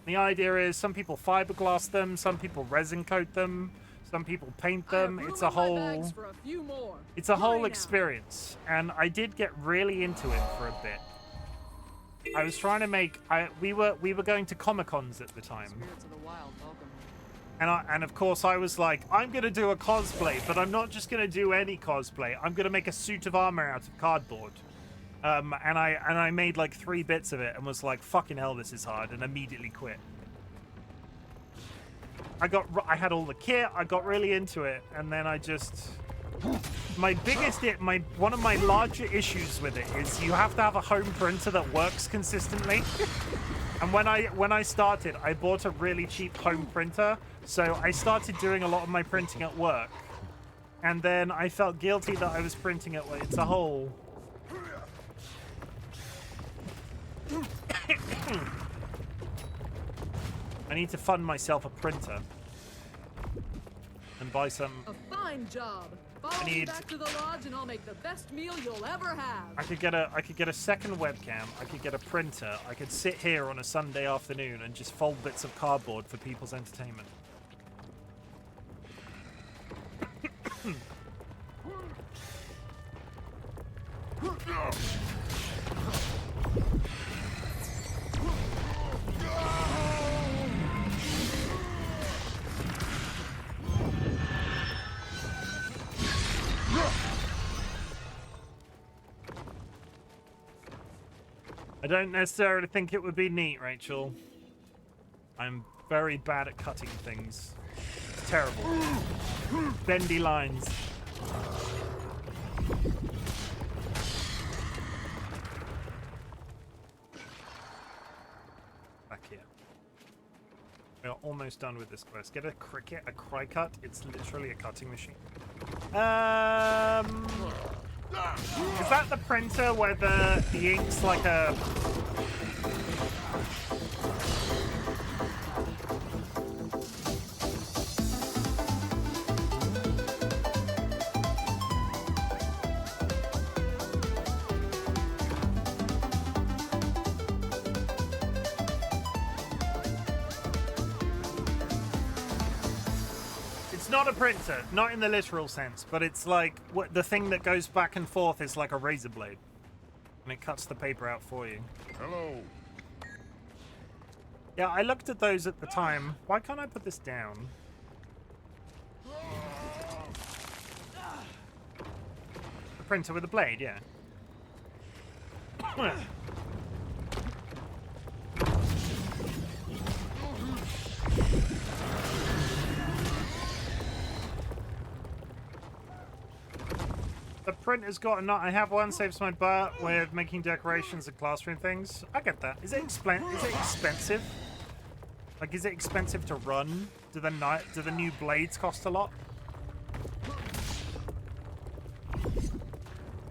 The idea is some people fiberglass them, some people resin coat them, some people paint them. It's a whole experience, and I did get really into it for a bit. I was trying to make. We were going to Comic-Cons at the time, Spirits of the wild welcome. and of course I was like, I'm gonna do a cosplay, but I'm not just gonna do any cosplay. I'm gonna make a suit of armor out of cardboard. And I made like 3 bits of it and was like, fucking hell, this is hard, and immediately quit. I had all the kit, I got really into it, and then I just... one of my larger issues with it is you have to have a home printer that works consistently. And when I started, I bought a really cheap home printer, so I started doing a lot of my printing at work. And then I felt guilty that I was printing at work. It's a whole... I need to fund myself a printer and buy some. A fine job. Follow me back to the lodge, and I'll make the best meal you'll ever have. I could get a second webcam. I could get a printer. I could sit here on a Sunday afternoon and just fold bits of cardboard for people's entertainment. I don't necessarily think it would be neat, Rachel. I'm very bad at cutting things. It's terrible. Bendy lines. Back here. We are almost done with this quest. Get a cricket, a cry cut. It's literally a cutting machine. Is that the printer where the ink's like a... Not a printer, not in the literal sense, but it's like the thing that goes back and forth is like a razor blade, and it cuts the paper out for you. Hello. Yeah, I looked at those at the time. Why can't I put this down? The printer with a blade, yeah. The printer's got a nut. I have one, saves my butt with making decorations and classroom things. I get that. Is it expensive? Like, is it expensive to run? Do the new blades cost a lot?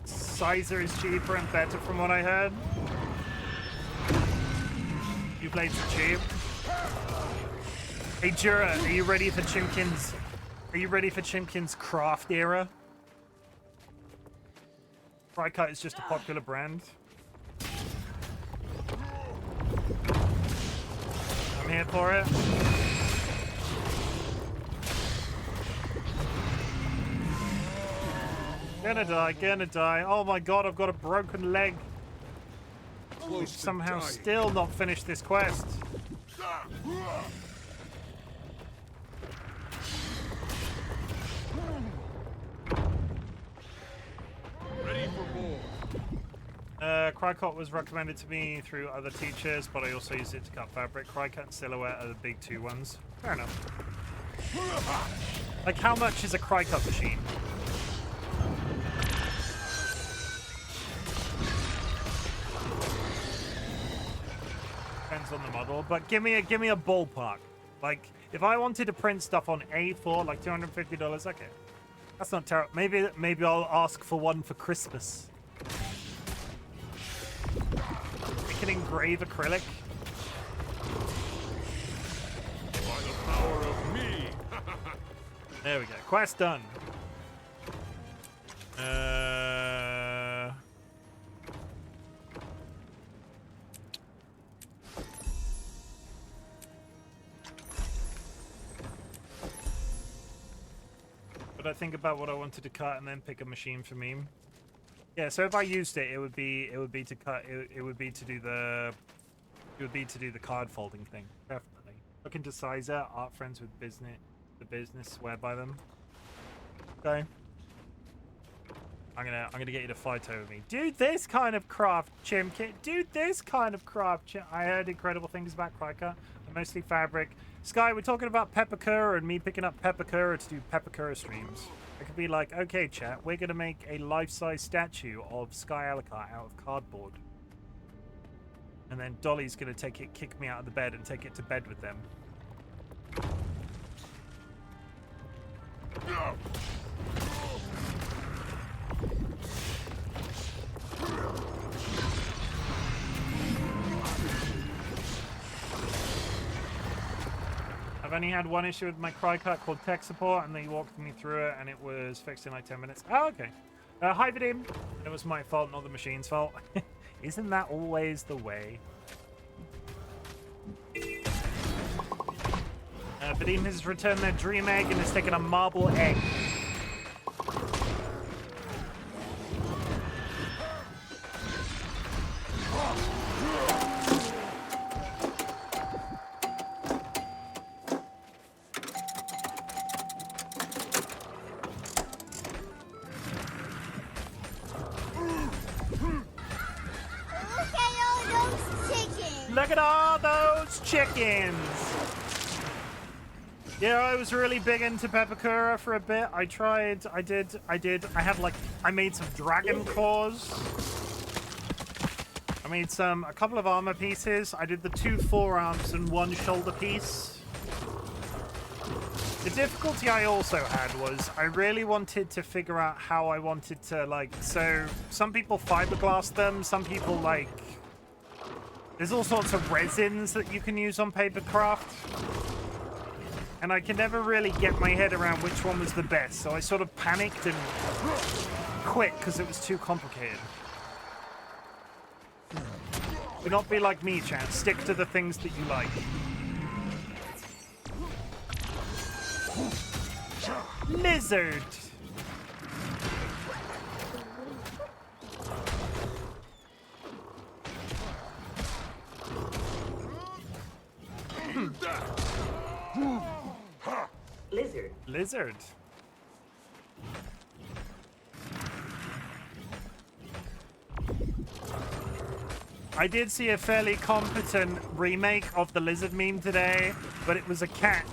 Sizer is cheaper and better from what I heard. New blades are cheap. Hey Jura, are you ready for Chimken's craft era? Crycut is just a popular brand. I'm here for it. Gonna die, gonna die. Oh my god, I've got a broken leg. We've somehow still not finished this quest. Ready for more. Crycut was recommended to me through other teachers, but I also use it to cut fabric. Crycut and Silhouette are the big two ones. Fair enough. Like, how much is a Crycut machine? Depends on the model, but give me a ballpark. Like, if I wanted to print stuff on A4, like $250, okay, that's not terrible. Maybe I'll ask for one for Christmas. We can engrave acrylic. By the power of me. There we go. Quest done. But I think about what I wanted to cut and then pick a machine for me. Yeah, so if I used it, it would be to cut. It would be to do the card folding thing. Definitely. Looking to Sizer, art friends with the business, swear by them. Okay. I'm gonna get you to fight over me. Dude, this kind of craft, Chimken. Dude, this kind of craft. I heard incredible things about Crycut. Mostly fabric. Sky, we're talking about Peppercura and me picking up Peppercura to do Peppercura streams. I could be like, okay, chat, we're gonna make a life-size statue of Sky Alucard out of cardboard. And then Dolly's gonna kick me out of the bed and take it to bed with them. I've only had one issue with my Crycut called tech support, and they walked me through it, and it was fixed in like 10 minutes. Oh, okay. Hi, Vadim. It was my fault, not the machine's fault. Isn't that always the way? Vadim has returned their dream egg and has taken a marble egg. Look at all those chickens! Yeah, I was really big into Peppercura for a bit. I made some dragon claws. I made a couple of armor pieces. I did the 2 forearms and 1 shoulder piece. The difficulty I also had was I really wanted to figure out how I wanted to, like, so some people fiberglass them, some people, like, there's all sorts of resins that you can use on papercraft. And I could never really get my head around which one was the best, so I sort of panicked and quit because it was too complicated. Do not be like me, chat. Stick to the things that you like. Lizard! Lizard. Lizard. I did see a fairly competent remake of the lizard meme today, but it was a cat,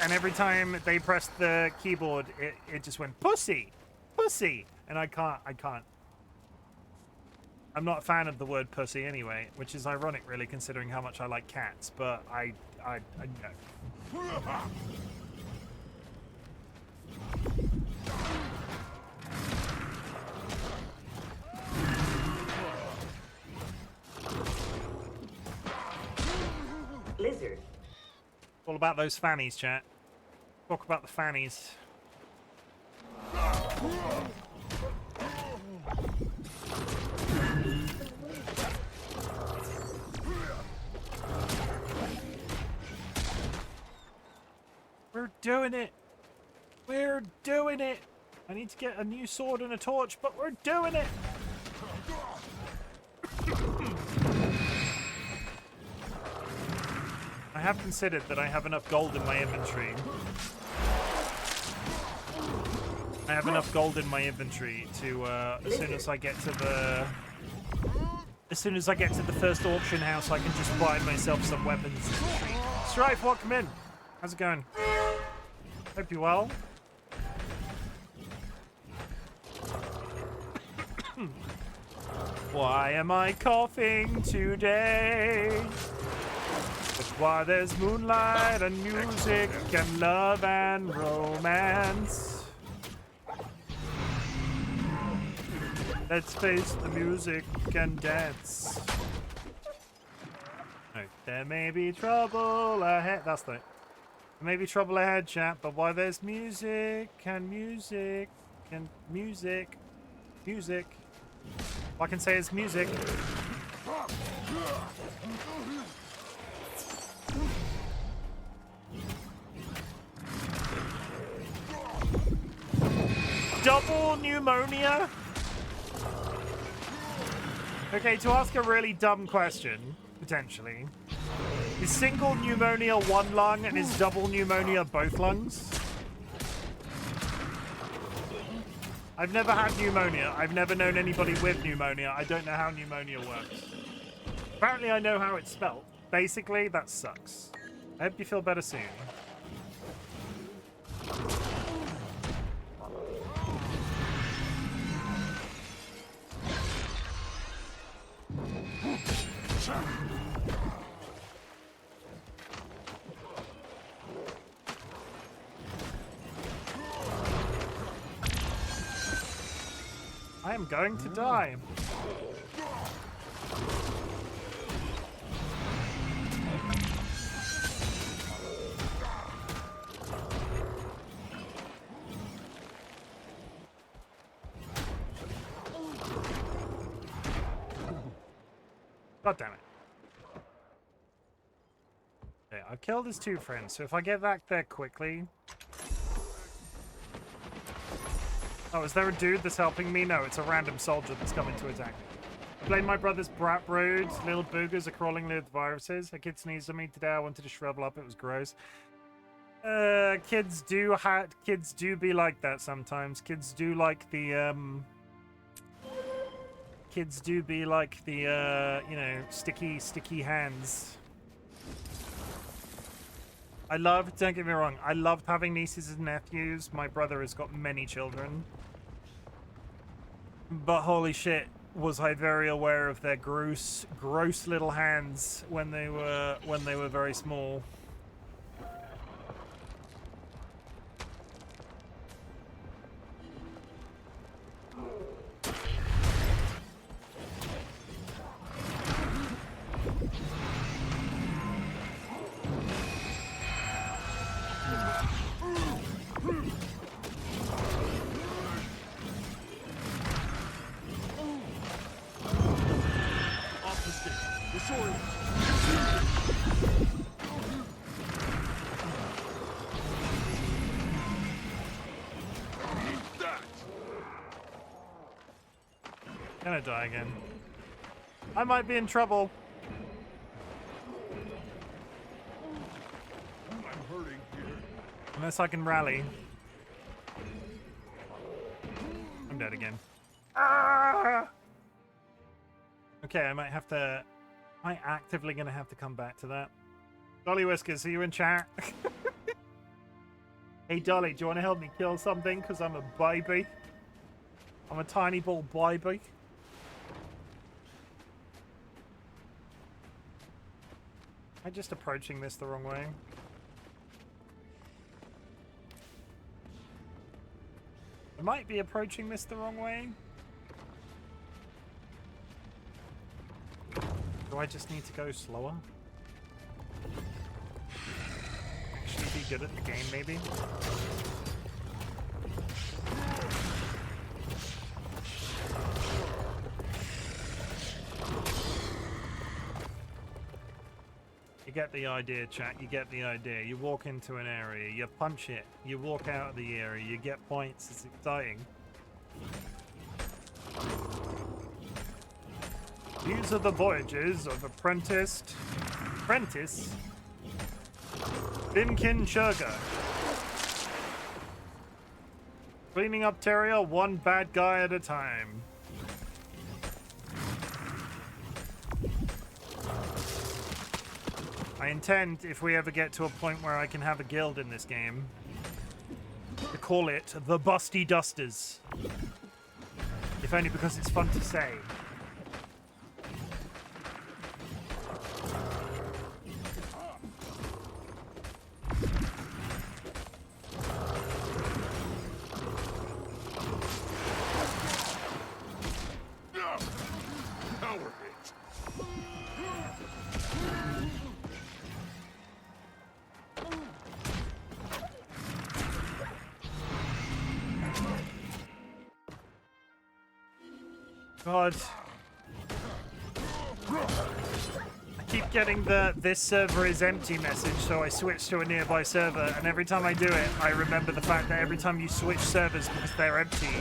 and every time they pressed the keyboard, it just went pussy, pussy, and I can't. I'm not a fan of the word pussy anyway, which is ironic, really, considering how much I like cats. But I know. Lizard. All about those fannies, chat. Talk about the fannies. We're doing it. We're doing it. I need to get a new sword and a torch, but we're doing it. I have considered that I have enough gold in my inventory. I have enough gold in my inventory to, as soon as I get to the first auction house, I can just buy myself some weapons. Strife, welcome in. How's it going? Hope you're well. Why am I coughing today? But why there's moonlight and music and love and romance. Let's face the music and dance. Oh, there may be trouble ahead. That's the. There may be trouble ahead, chat. But why there's music and music and music, music. All I can say is music. Double pneumonia? Okay, to ask a really dumb question, potentially. Is single pneumonia one lung and is double pneumonia both lungs? I've never had pneumonia. I've never known anybody with pneumonia. I don't know how pneumonia works. Apparently I know how it's spelled. Basically, that sucks. I hope you feel better soon. I am going to die. God damn it. Okay, I've killed his two friends, so if I get back there quickly... Oh, is there a dude that's helping me? No, it's a random soldier that's coming to attack me. I blame my brother's brat brood. Little boogers are crawling with viruses. A kid sneezed on me today. I wanted to shrivel up. It was gross. Kids do be like that sometimes. Kids do like the, Kids do be like the, you know, sticky hands. Don't get me wrong, I loved having nieces and nephews. My brother has got many children. But holy shit, was I very aware of their gross little hands when they were very small. Gonna die again. I might be in trouble. I'm hurting here. Unless I can rally. I'm dead again. Ah! Okay, I might have to... Am I actively gonna have to come back to that? DollyWhiskers, are you in chat? Hey Dolly, do you want to help me kill something? Because I'm a baby. I'm a tiny ball baby. Am I just approaching this the wrong way? I might be approaching this the wrong way. Do I just need to go slower? Actually be good at the game, maybe? You get the idea, chat. You get the idea. You walk into an area, you punch it, you walk out of the area, you get points. It's exciting. These are the voyages of apprentice Bimken Churger. Cleaning up Terria one bad guy at a time. I intend, if we ever get to a point where I can have a guild in this game, to call it the Busty Dusters. If only because it's fun to say. God. I keep getting the "this server is empty" message, so I switch to a nearby server, and every time I do it, I remember the fact that every time you switch servers because they're empty,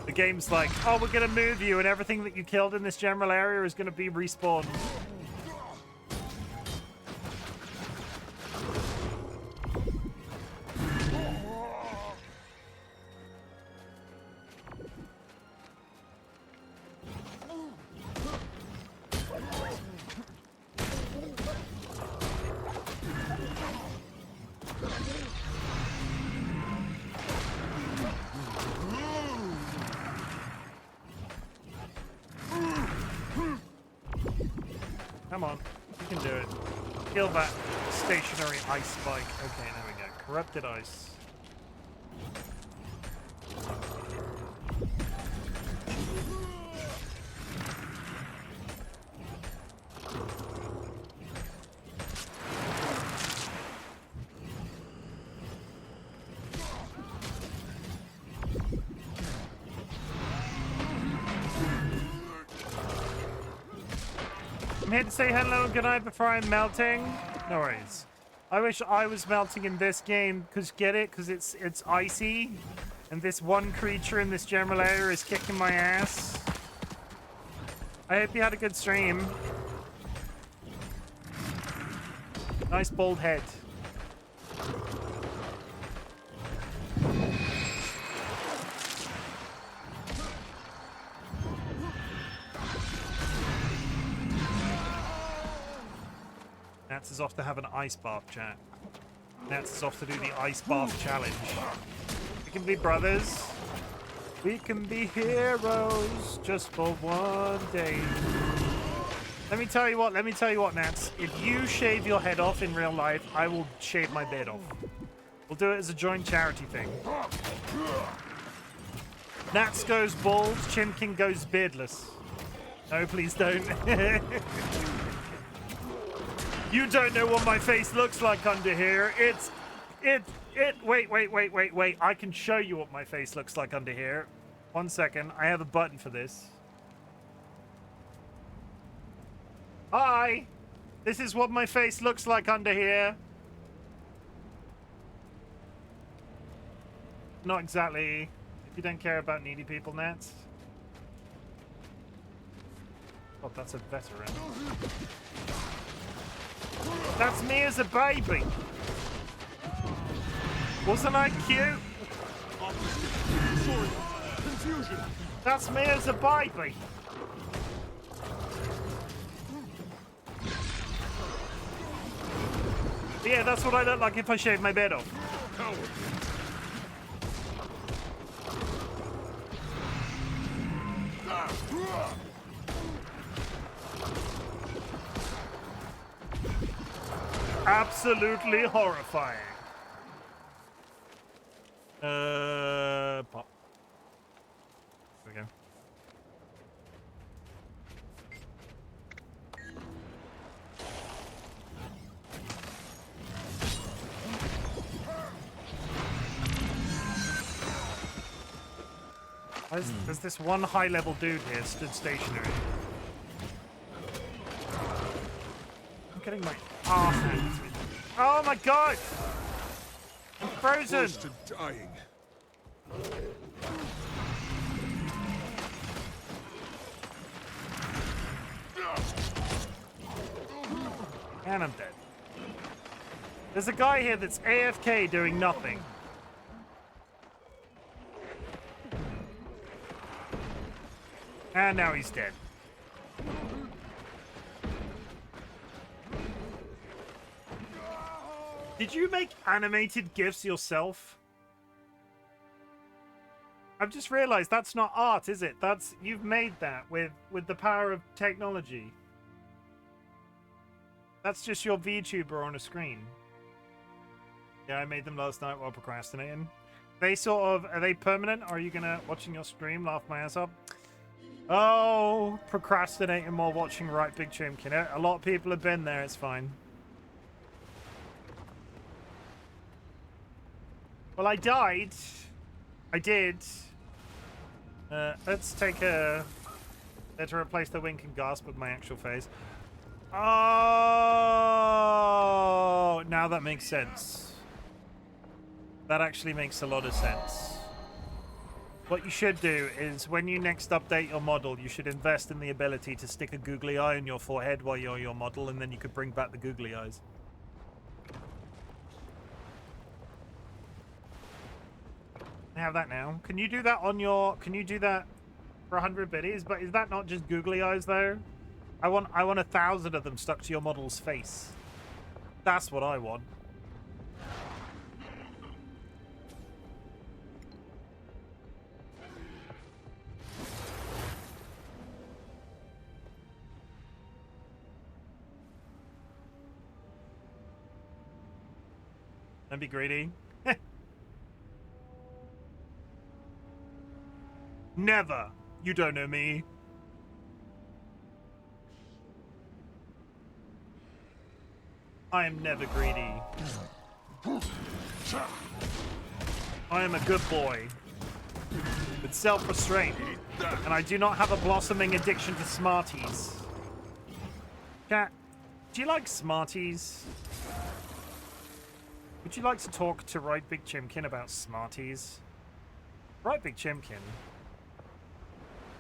the game's like, oh, we're gonna move you, and everything that you killed in this general area is gonna be respawned. Come on, you can do it. Kill that stationary ice spike. Okay, there we go. Corrupted ice. I'm here to say hello and goodnight before I'm melting. No worries. I wish I was melting in this game, because get it? Because it's icy. And this one creature in this general area is kicking my ass. I hope you had a good stream. Nice bald head. Nats is off to have an ice bath, chat. Nats is off to do the ice bath challenge. We can be brothers. We can be heroes just for one day. Let me tell you what, Nats. If you shave your head off in real life, I will shave my beard off. We'll do it as a joint charity thing. Nats goes bald, Chimken goes beardless. No, please don't. You don't know what my face looks like under here. Wait. I can show you what my face looks like under here. 1 second. I have a button for this. Hi. This is what my face looks like under here. Not exactly. If you don't care about needy people, Nats. Oh, that's a veteran. That's me as a baby. Wasn't I cute? That's me as a baby. Yeah, that's what I look like if I shave my beard off. Absolutely horrifying. Pop. There we go. There's this one high-level dude here stood stationary. I'm getting my arse handed to me. Oh my god! I'm frozen! Close to dying. And I'm dead. There's a guy here that's AFK doing nothing. And now he's dead. Did you make animated GIFs yourself? I've just realized that's not art, is it? You've made that with the power of technology. That's just your VTuber on a screen. Yeah, I made them last night while procrastinating. Are they permanent? Or are you gonna, watching your stream, laugh my ass off? Oh, procrastinating while watching RightBigChimken. A lot of people have been there, it's fine. Well, I died. I did. Let's take a... Let's replace the wink and gasp with my actual face. Oh, now that makes sense. That actually makes a lot of sense. What you should do is when you next update your model, you should invest in the ability to stick a googly eye on your forehead while you're your model, and then you could bring back the googly eyes. I have that now. Can you do that on your... Can you do that for 100 biddies? But is that not just googly eyes, though? I want 1,000 of them stuck to your model's face. That's what I want. Don't be greedy. Never. You don't know me. I am never greedy. I am a good boy with self-restraint, and I do not have a blossoming addiction to Smarties. Cat, do you like Smarties? Would you like to talk to RightBigChimken about Smarties? RightBigChimken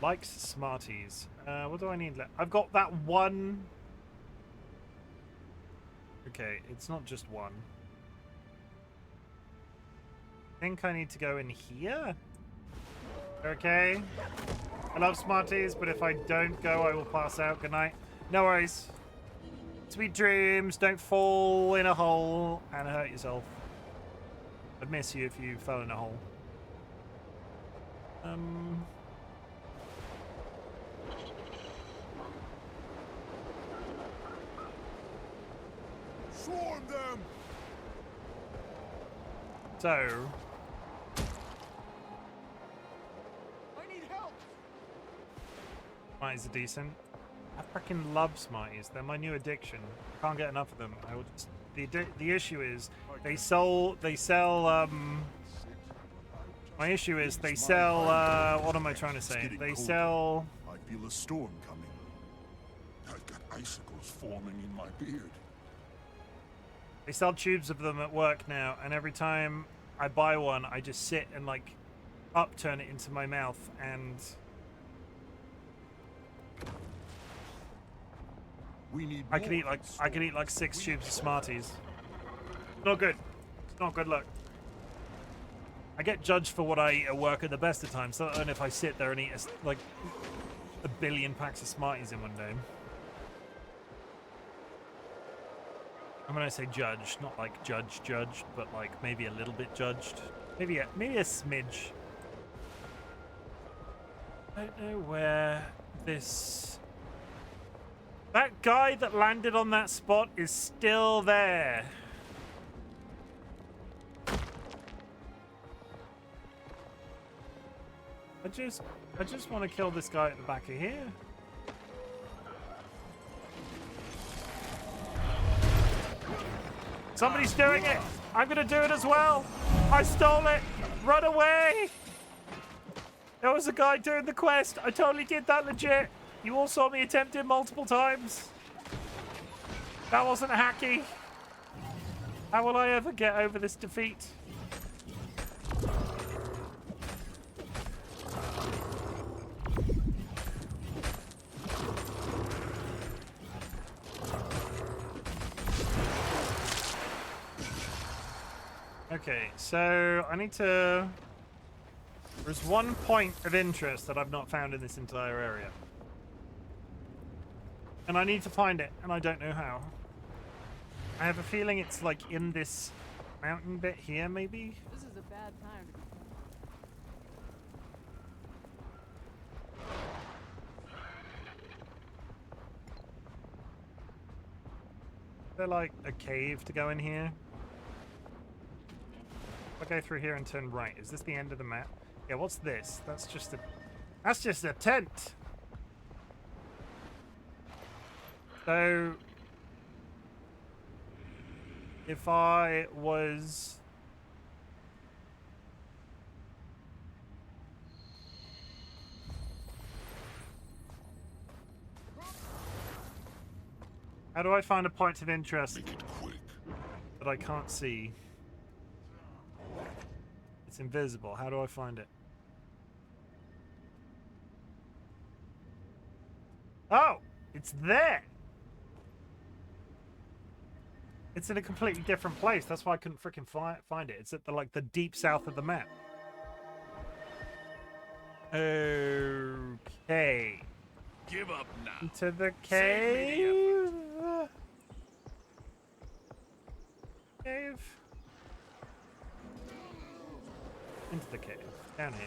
likes Smarties. What do I need left? I've got that one. Okay, it's not just one. I think I need to go in here. Okay. I love Smarties, but if I don't go, I will pass out. Good night. No worries. Sweet dreams. Don't fall in a hole and hurt yourself. I'd miss you if you fell in a hole. Swarm them! So... I need help! Smarties are decent. I freaking love Smarties. They're my new addiction. I can't get enough of them. I will just, the issue is they sell my issue is they sell what am I trying to say? They sell I feel a storm coming. I've got icicles forming in my beard. They sell tubes of them at work now, and every time I buy one, I just sit and like upturn it into my mouth, and We need I could eat like 6 tubes of Smarties. Not good. It's not good luck. I get judged for what I eat at work at the best of times, so I don't know if I sit there and eat like a billion packs of Smarties in one day. I'm gonna say judged, not like judged, but like maybe a little bit judged. Maybe a smidge. I don't know where this... That guy that landed on that spot is still there. I just want to kill this guy at the back of here. Somebody's doing it. I'm going to do it as well. I stole it. Run away. There was a guy doing the quest. I totally did that legit. You all saw me attempt it multiple times. That wasn't hacky. How will I ever get over this defeat? Okay, so I need to... There's one point of interest that I've not found in this entire area. And I need to find it, and I don't know how. I have a feeling it's like in this mountain bit here, maybe? This is a bad time to be. Is there like a cave to go in here? If I go through here and turn right, is this the end of the map? Yeah, what's this? That's just a tent. So if I was how do I find a point of interest Make it quick. that I can't see? It's invisible. How do I find it? Oh, it's there. It's in a completely different place. That's why I couldn't freaking find it. It's at the deep south of the map. Okay. Give up now. Into the cave. Cave. Into the cave. Down here.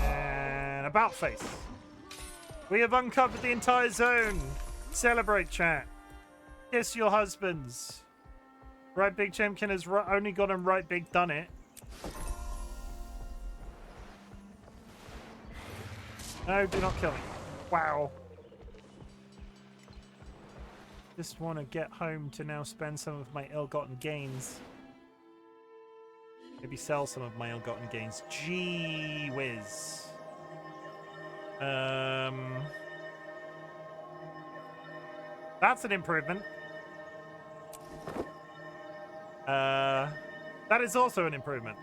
And about face. We have uncovered the entire zone. Celebrate, chat. Kiss your husbands. RightBigChimken has only gone and right big done it. No, do not kill me. Wow. Just want to get home to now spend some of my ill-gotten gains. Maybe sell some of my ill-gotten gains. Gee whiz. That's an improvement. That is also an improvement.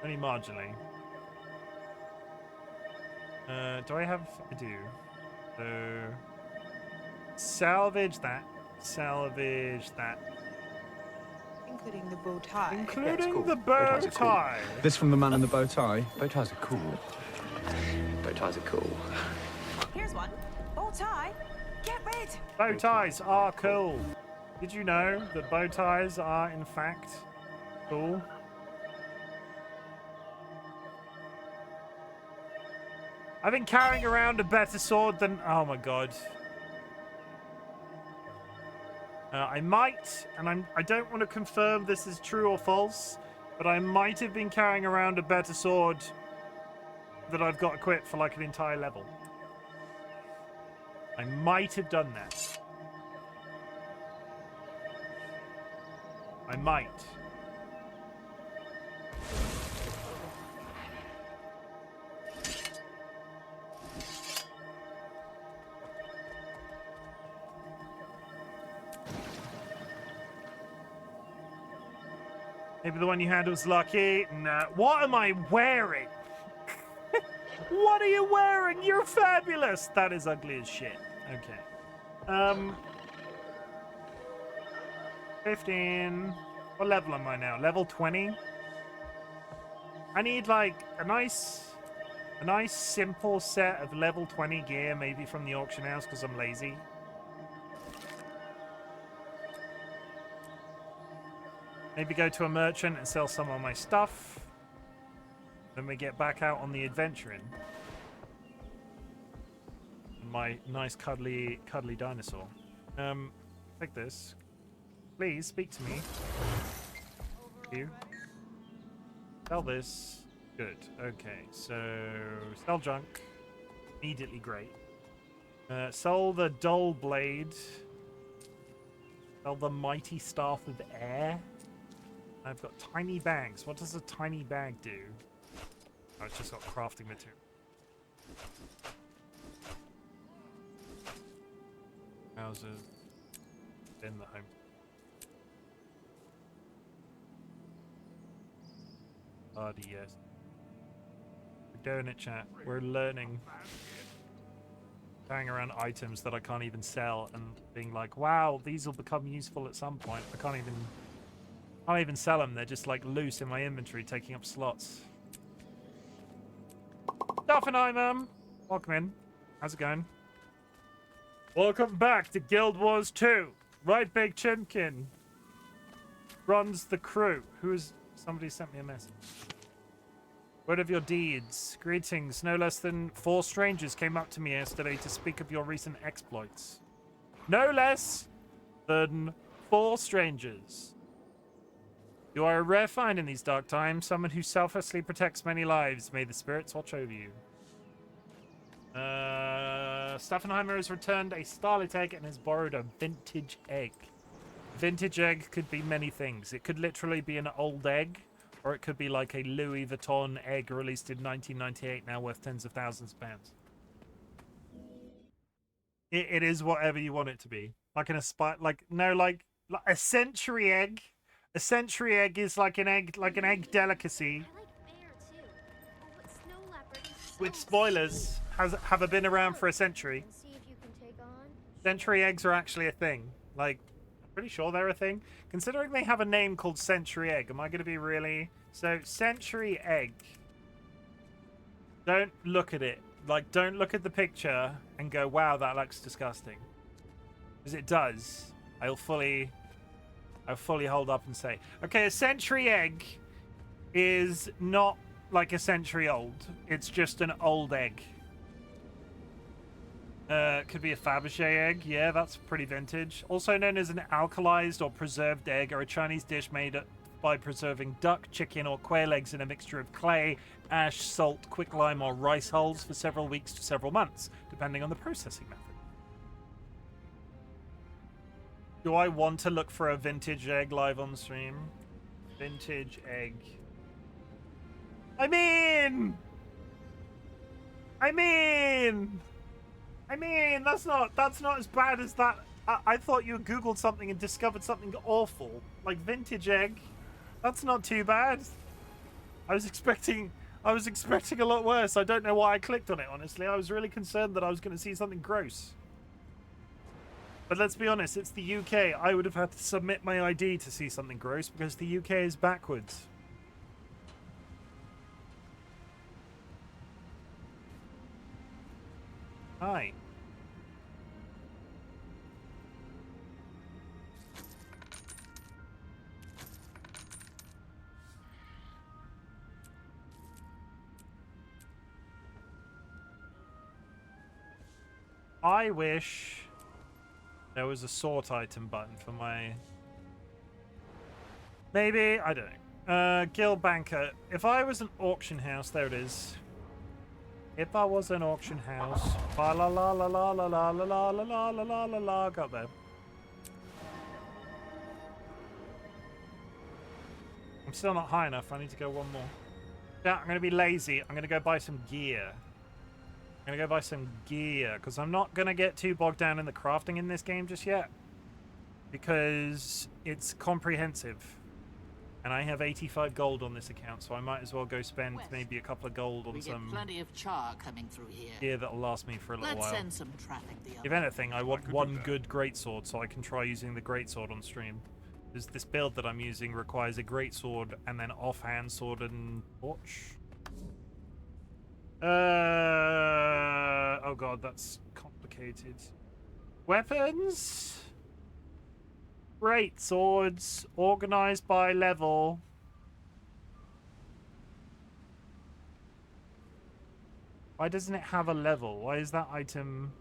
Only marginally. Do I have... I do. So... Salvage that. Salvage that. Including the bow tie. Including cool. the Bow bow ties are cool. tie. This from the man in the bow tie. Bow ties are cool. Bow ties are cool. Here's one. Bow tie. Get rid. Bow ties are cool. Did you know that bow ties are, in fact, cool? I've been carrying around a better sword than... Oh my god. I might, and I don't want to confirm this is true or false, but I might have been carrying around a better sword that I've got equipped for like an entire level. I might have done that. I might. Maybe the one you had was lucky. Nah. What am I wearing? What are you wearing? You're fabulous. That is ugly as shit. Okay. 15. What level am I now? Level 20? I need like a nice simple set of level 20 gear, maybe from the auction house because I'm lazy. Maybe go to a merchant and sell some of my stuff. Then we get back out on the adventuring. My nice cuddly dinosaur. Take this. Please speak to me. Thank you. Sell this. Good. Okay, so sell junk. Immediately great. Sell the dull blade. Sell the mighty staff of air. I've got tiny bags. What does a tiny bag do? Oh, it's just got crafting material. Houses in the home. Party, yes. We're doing it, chat. We're learning. Carrying around items that I can't even sell and being like, wow, these will become useful at some point. I can't even sell them. They're just like loose in my inventory, taking up slots. Dolphinheimer, welcome in. How's it going? Welcome back to Guild Wars 2. RightBigChimken runs the crew. Somebody sent me a message. Word of your deeds. Greetings. No less than 4 strangers came up to me yesterday to speak of your recent exploits. No less than 4 strangers. You are a rare find in these dark times. Someone who selflessly protects many lives. May the spirits watch over you. Staffenheimer has returned a starlit egg and has borrowed a vintage egg. Vintage egg could be many things. It could literally be an old egg, or it could be like a Louis Vuitton egg released in 1998, now worth tens of thousands of pounds. It is whatever you want it to be. Like like a century egg. A century egg is like an egg delicacy. Which, spoilers, have been around for a century. Century eggs are actually a thing. Like, I'm pretty sure they're a thing. Considering they have a name called century egg, am I going to be really... So, century egg. Don't look at it. Like, don't look at the picture and go, wow, that looks disgusting. Because it does. I'll fully hold up and say, okay, a century egg is not like a century old. It's just an old egg. Could be a Fabergé egg. Yeah, that's pretty vintage. Also known as an alkalized or preserved egg, or a Chinese dish made by preserving duck, chicken, or quail eggs in a mixture of clay, ash, salt, quicklime, or rice hulls for several weeks to several months, depending on the processing method. Do I want to look for a vintage egg live on stream? Vintage egg. I mean, that's not as bad as that. I thought you Googled something and discovered something awful, like vintage egg. That's not too bad. I was expecting a lot worse. I don't know why I clicked on it, honestly. I was really concerned that I was going to see something gross. But let's be honest, it's the UK. I would have had to submit my ID to see something gross because the UK is backwards. Hi. I wish there was a sort item button for my... Maybe, I don't know. Guild Banker. If I was an auction house, there it is. If I was an auction house, la la la la la la la la la la la la la la, got there. I'm still not high enough. I need to go one more. Yeah, I'm gonna be lazy. I'm gonna go buy some gear. I'm gonna go buy some gear because I'm not gonna get too bogged down in the crafting in this game just yet because it's comprehensive. And I have 85 gold on this account, so I might as well go spend maybe a couple of gold on some plenty of char coming through here. Gear that'll last me for a little while. Let's send some traffic the other If anything, I want one good greatsword so I can try using the greatsword on stream. Because this build that I'm using requires a greatsword and then offhand sword and torch. Oh god, that's complicated. Weapons? Great swords, organized by level. Why doesn't it have a level? Why is that item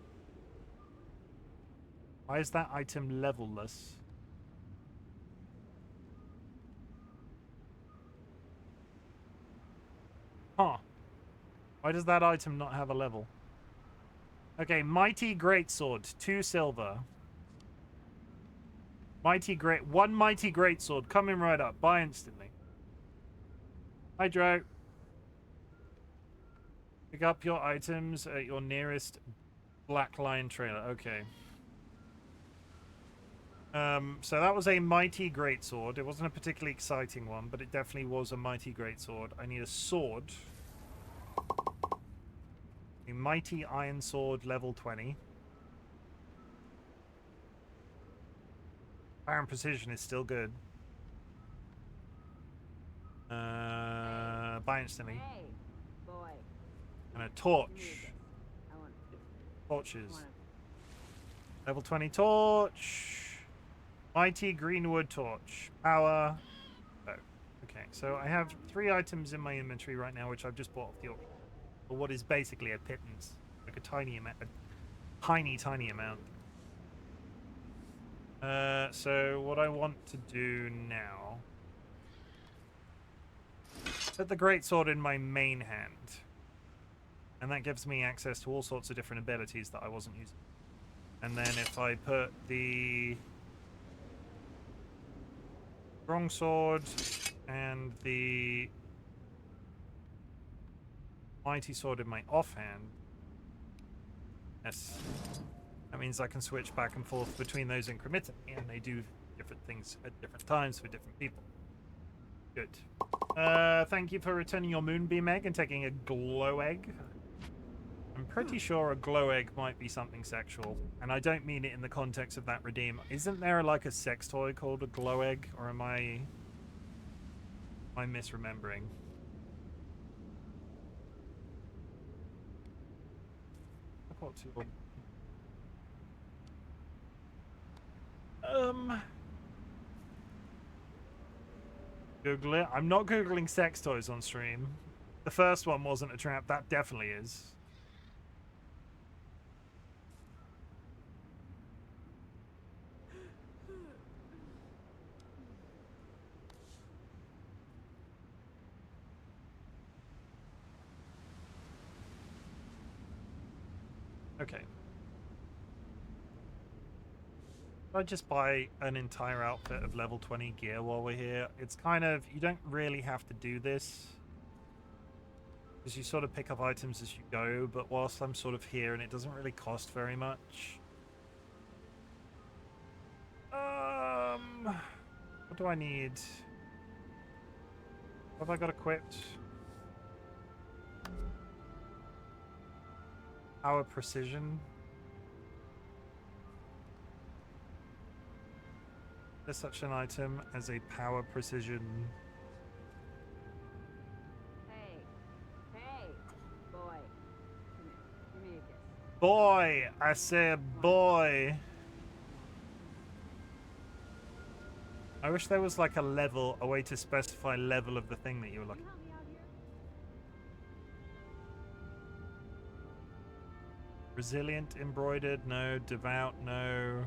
levelless? Huh. Why does that item not have a level? Okay, Mighty Greatsword, 2 silver. One mighty greatsword coming right up. Buy instantly. Hydro. Pick up your items at your nearest Black Lion trailer. Okay. So that was a mighty greatsword. It wasn't a particularly exciting one, but it definitely was a mighty greatsword. I need a sword. A mighty iron sword, level 20. Power and precision is still good. Buy instantly. Hey, boy. And a torch. I want Torches. Level 20 torch. Mighty greenwood torch. Power. Oh, okay. So I have 3 items in my inventory right now, which I've just bought off the auction. For what is basically a pittance. Like a tiny amount. A tiny amount. So what I want to do now... Put the greatsword in my main hand. And that gives me access to all sorts of different abilities that I wasn't using. And then if I put the strong sword and the mighty sword in my offhand, yes, that means I can switch back and forth between those intermittently, and they do different things at different times for different people. Good. Thank you for returning your moonbeam egg and taking a glow egg. I'm pretty sure a glow egg might be something sexual, and I don't mean it in the context of that redeem. Isn't there like a sex toy called a glow egg, or am I misremembering? Google it. I'm not Googling sex toys on stream. The first one wasn't a trap. That definitely is. Okay. I just buy an entire outfit of level 20 gear while we're here. It's kind of, you don't really have to do this, because you sort of pick up items as you go, but whilst I'm sort of here and it doesn't really cost very much. What do I need? What have I got equipped? Power precision. There's such an item as a power precision. Hey, boy. Come here. Give me a kiss. Boy! I said boy! I wish there was like a level, a way to specify level of the thing that you were looking Can you help me out here? Resilient, embroidered, no. Devout, no.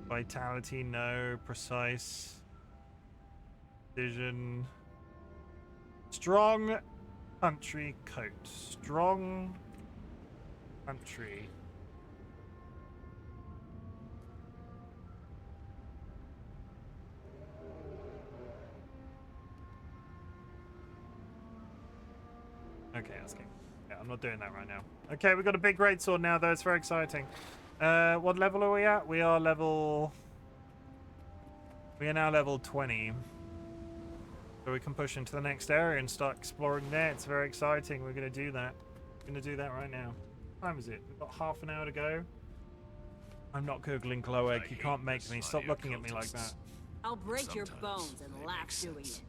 Vitality, no. Precise. Vision. Strong country coat. Strong country. Okay, that's good. Yeah, I'm not doing that right now. Okay, we've got a big greatsword now, though. It's very exciting. What level are we at? We are now level 20. So we can push into the next area and start exploring there. It's very exciting. We're going to do that. We're going to do that right now. What time is it? We've got half an hour to go. I'm not Googling glow egg. You can't make me. Stop looking at me like that. I'll break your bones and laugh doing it.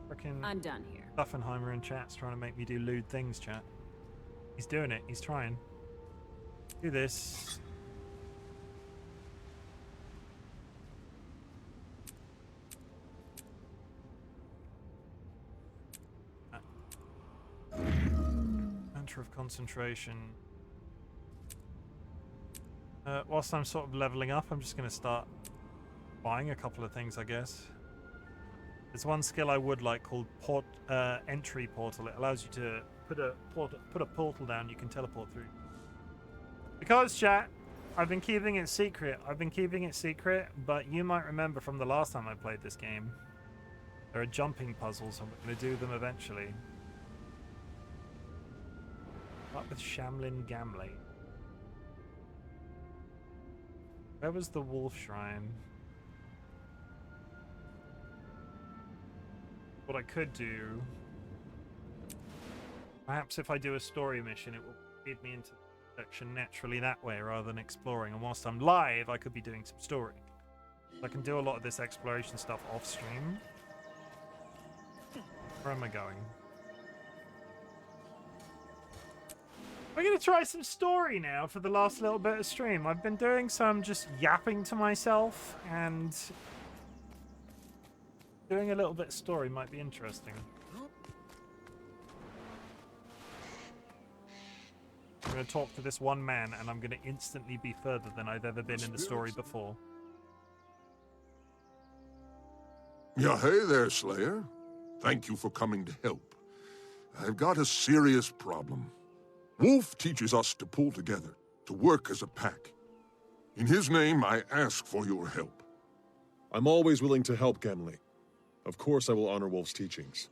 Frickin' I'm done here. Duffenheimer in chat's trying to make me do lewd things, chat. He's doing it. He's trying. Do this. Mantra of concentration. Whilst I'm sort of leveling up, I'm just going to start buying a couple of things, I guess. There's one skill I would like called entry portal. It allows you to put a portal down you can teleport through. Because, chat, I've been keeping it secret. But you might remember from the last time I played this game, there are jumping puzzles and we're going to do them eventually. Up with Shamlin Gamley. Where was the wolf shrine? What I could do... Perhaps if I do a story mission, it will feed me into the section naturally that way rather than exploring. And whilst I'm live, I could be doing some story. I can do a lot of this exploration stuff off stream. Where am I going? We're going to try some story now for the last little bit of stream. I've been doing some just yapping to myself, and doing a little bit of story might be interesting. I'm going to talk to this one man, and I'm going to instantly be further than I've ever been in the story before. Yeah, hey there, Slayer. Thank you for coming to help. I've got a serious problem. Wolf teaches us to pull together, to work as a pack. In his name, I ask for your help. I'm always willing to help, Gimli. Of course I will honor Wolf's teachings.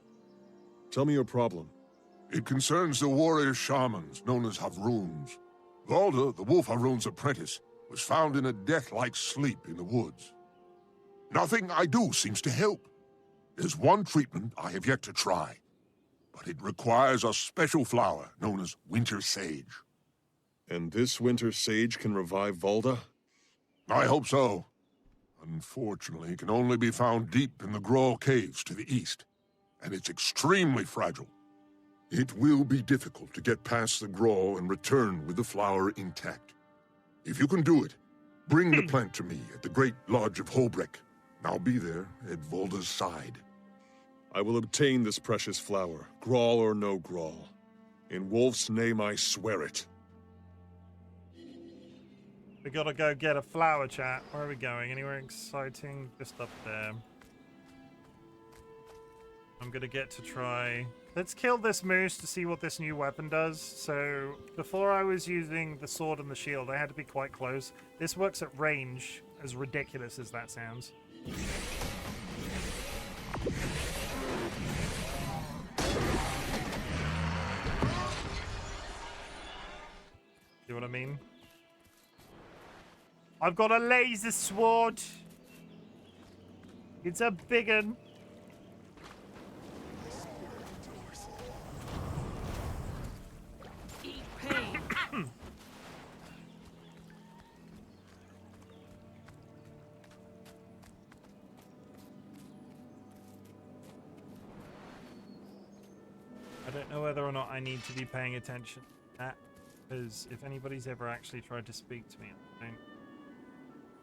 Tell me your problem. It concerns the warrior shamans known as Havruns. Valda, the wolf Haroon's apprentice, was found in a death-like sleep in the woods. Nothing I do seems to help. There's one treatment I have yet to try, but it requires a special flower known as winter sage. And this winter sage can revive Valda? I hope so. Unfortunately, it can only be found deep in the Grawl caves to the east, and it's extremely fragile. It will be difficult to get past the Grawl and return with the flower intact. If you can do it, bring the plant to me at the Great Lodge of Holbreck. I'll be there at Valda's side. I will obtain this precious flower, Grawl or no Grawl. In Wolf's name, I swear it. We gotta go get a flower, chat. Where are we going? Anywhere exciting? Just up there. I'm gonna get to try... Let's kill this moose to see what this new weapon does. So, before I was using the sword and the shield, I had to be quite close. This works at range, as ridiculous as that sounds. See what I mean? I've got a laser sword. It's a big one. Eat pain. I don't know whether or not I need to be paying attention to that, because if anybody's ever actually tried to speak to me, I don't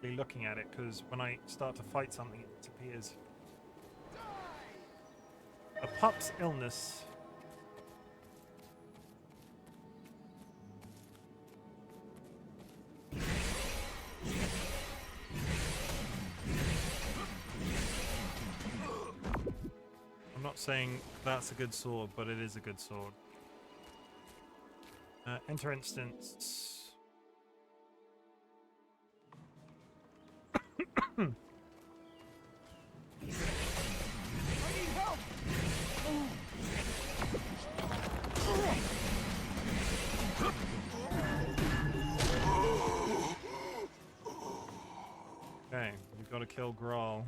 be looking at it, because when I start to fight something, it disappears. A pup's illness. I'm not saying that's a good sword, but it is a good sword. Enter instance. Okay, we've got to kill Grawl.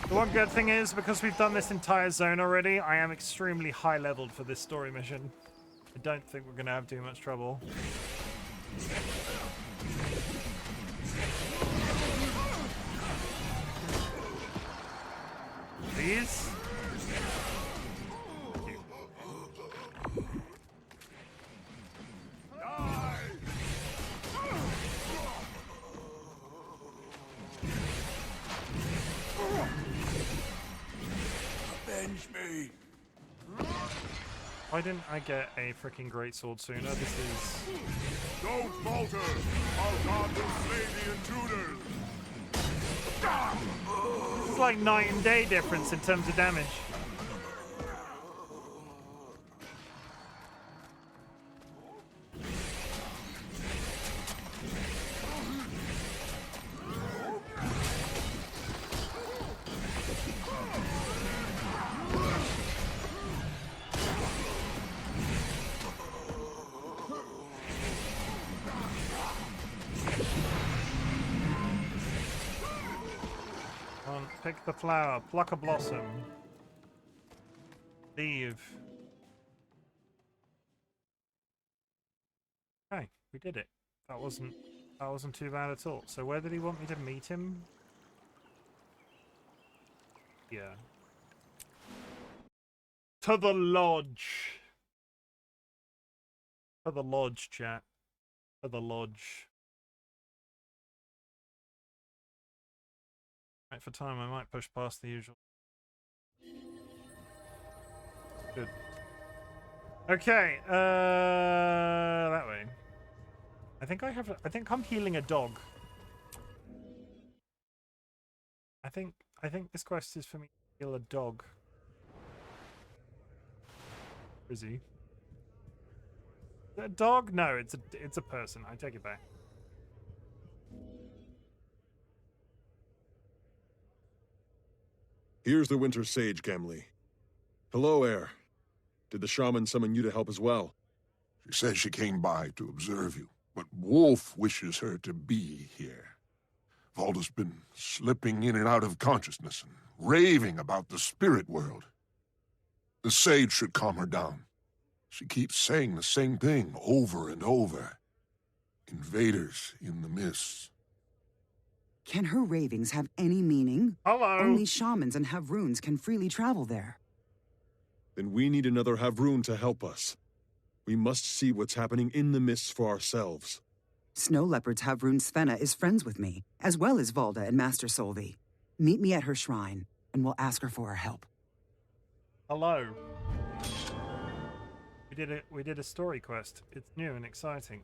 The one good thing is, because we've done this entire zone already, I am extremely high leveled for this story mission. I don't think we're going to have too much trouble. Please? Avenge me! Why didn't I get a freaking greatsword sooner? This is... Don't falter! Our God will slay the intruders! This is like night and day difference in terms of damage. Pick the flower. Pluck a blossom. Leave. Okay, we did it. That wasn't too bad at all. So where did he want me to meet him? Yeah. To the lodge. To the lodge, chat. To the lodge. Right, for time, I might push past the usual. Good. Okay, that way. I think I'm healing a dog. I think this quest is for me to heal a dog. Where is he? A dog? No, it's a person. I take it back. Here's the winter sage, Gamli. Hello, Air. Did the shaman summon you to help as well? She says she came by to observe you, but Wolf wishes her to be here. Valda's been slipping in and out of consciousness and raving about the spirit world. The sage should calm her down. She keeps saying the same thing over and over. Invaders in the mists. Can her ravings have any meaning? Hello. Only shamans and Havruns can freely travel there. Then we need another Havrun to help us. We must see what's happening in the mists for ourselves. Snow Leopard's Havrun Svenna is friends with me, as well as Valda and Master Solvi. Meet me at her shrine, and we'll ask her for her help. Hello. We did a story quest. It's new and exciting.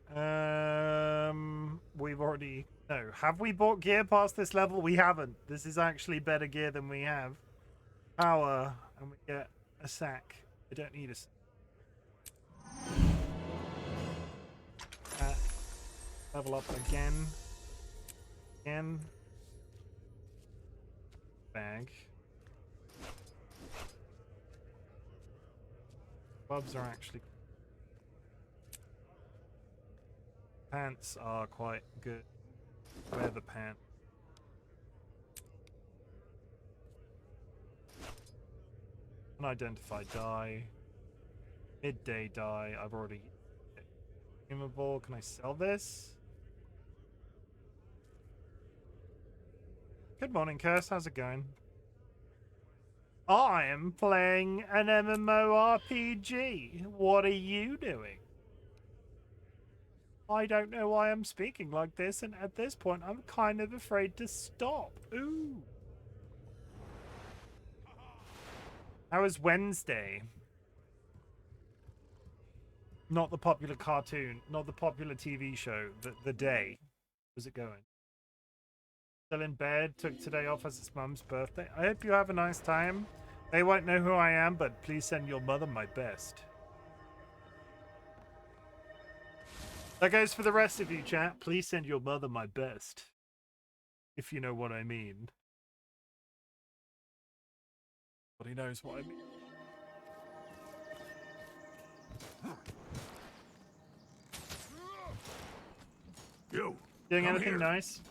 We've already... No. Have we bought gear past this level? We haven't. This is actually better gear than we have. Power. And we get a sack. I don't need a sack. Level up again. Again. Bag. Gloves are actually... Pants are quite good. Wear the pants. Unidentified dye. Midday dye. I've already... Consumable. Can I sell this? Good morning, Curse. How's it going? I'm playing an MMORPG. What are you doing? I don't know why I'm speaking like this, and at this point, I'm kind of afraid to stop. Ooh. How was Wednesday? Not the popular cartoon, not the popular TV show, the day. How's it going? Still in bed, took today off as his mum's birthday. I hope you have a nice time. They won't know who I am, but please send your mother my best. That goes for the rest of you, chat. Please send your mother my best. If you know what I mean. But he knows what I mean. You. Doing anything nice?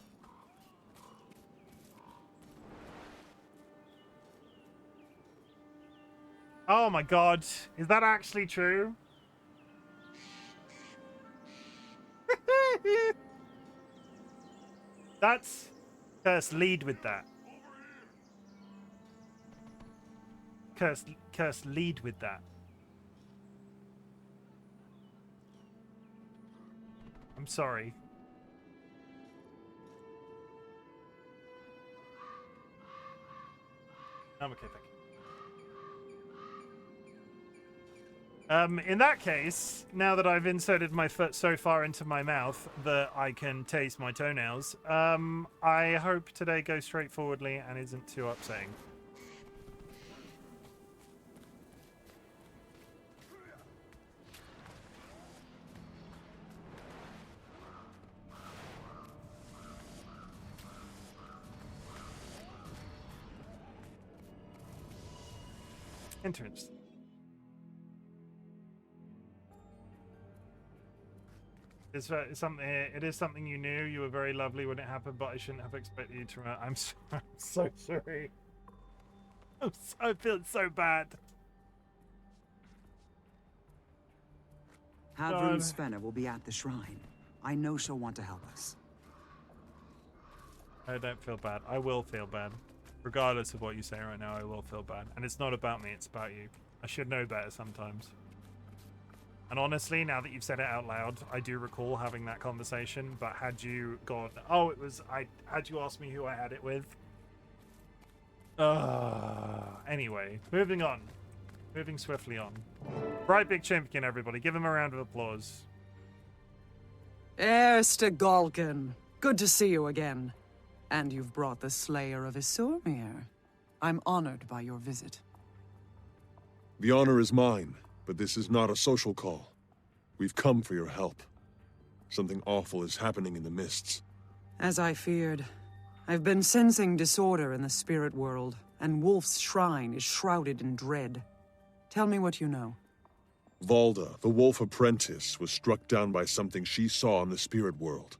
Oh my god. Is that actually true? That's... Curse, lead with that. Curse, lead with that. I'm sorry. I'm okay, thank you. In that case, now that I've inserted my foot so far into my mouth that I can taste my toenails, I hope today goes straightforwardly and isn't too upsetting. Interesting. It's something. It is something you knew. You were very lovely when it happened, but I shouldn't have expected you to. I'm so sorry. I feel so bad. Havrun Svenna will be at the shrine. I know she'll want to help us. I don't feel bad. I will feel bad. Regardless of what you say right now, I will feel bad. And it's not about me, it's about you. I should know better sometimes. And honestly, now that you've said it out loud, I do recall having that conversation, but had you gone, oh, had you asked me who I had it with? Anyway, moving on. Moving swiftly on. RightBigChimken, everybody. Give him a round of applause. Erste Galken. Good to see you again. And you've brought the Slayer of Isurmir. I'm honored by your visit. The honor is mine, but this is not a social call. We've come for your help. Something awful is happening in the mists. As I feared. I've been sensing disorder in the spirit world, and Wolf's shrine is shrouded in dread. Tell me what you know. Valda, the wolf apprentice, was struck down by something she saw in the spirit world.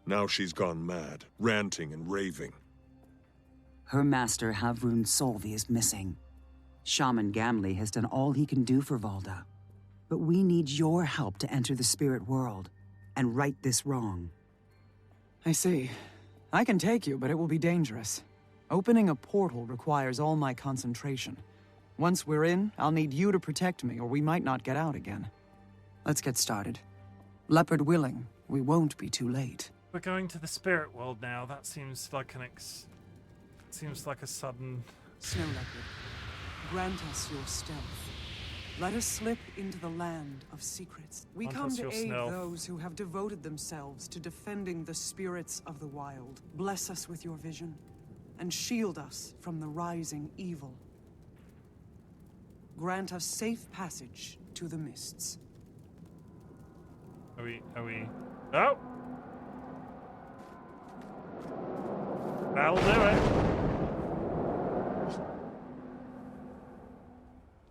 Now she's gone mad, ranting and raving. Her master, Havrun Solvi, is missing. Shaman Gamli has done all he can do for Valda. But we need your help to enter the spirit world and right this wrong. I see. I can take you, but it will be dangerous. Opening a portal requires all my concentration. Once we're in, I'll need you to protect me, or we might not get out again. Let's get started. Leopard willing, we won't be too late. We're going to the spirit world now. That seems like seems like a sudden... Snow Leopard, grant us your stealth. Let us slip into the land of secrets. We come to aid those who have devoted themselves to defending the spirits of the wild. Bless us with your vision, and shield us from the rising evil. Grant us safe passage to the mists. Are we... Oh! That'll do it.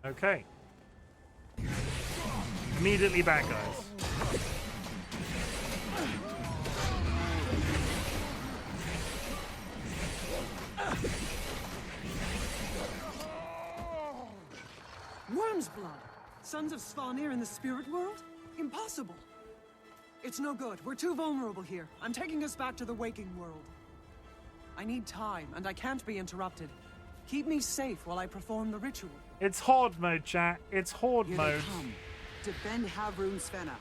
Okay. Immediately back, guys. Worm's blood! Sons of Svanir in the spirit world? Impossible! It's no good. We're too vulnerable here. I'm taking us back to the waking world. I need time, and I can't be interrupted. Keep me safe while I perform the ritual. It's horde mode, chat. It's horde Here mode. they come. Defend Havrun Svenna.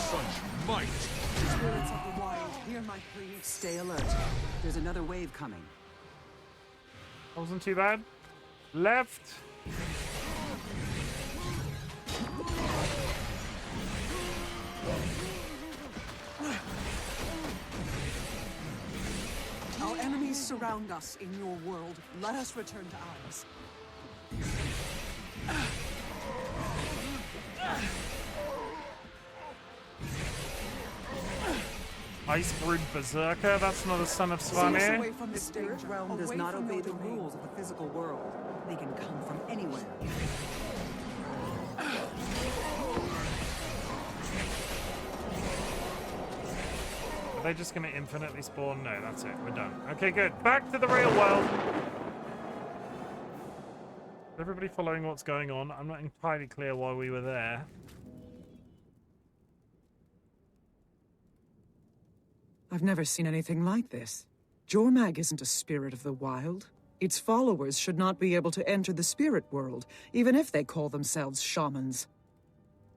Such might! Spirits of the wild, hear my plea. Stay alert. There's another wave coming. Wasn't too bad. Left. Our enemies surround us in your world. Let us return to ours. Ice-brewed berserker? That's not a son of Svanir? The spirit realm does not obey the rules of the physical world. They can come from anywhere. Are they just going to infinitely spawn? No, that's it. We're done. Okay, good. Back to the real world. Is everybody following what's going on? I'm not entirely clear why we were there. I've never seen anything like this. Jormag isn't a spirit of the wild. Its followers should not be able to enter the spirit world, even if they call themselves shamans.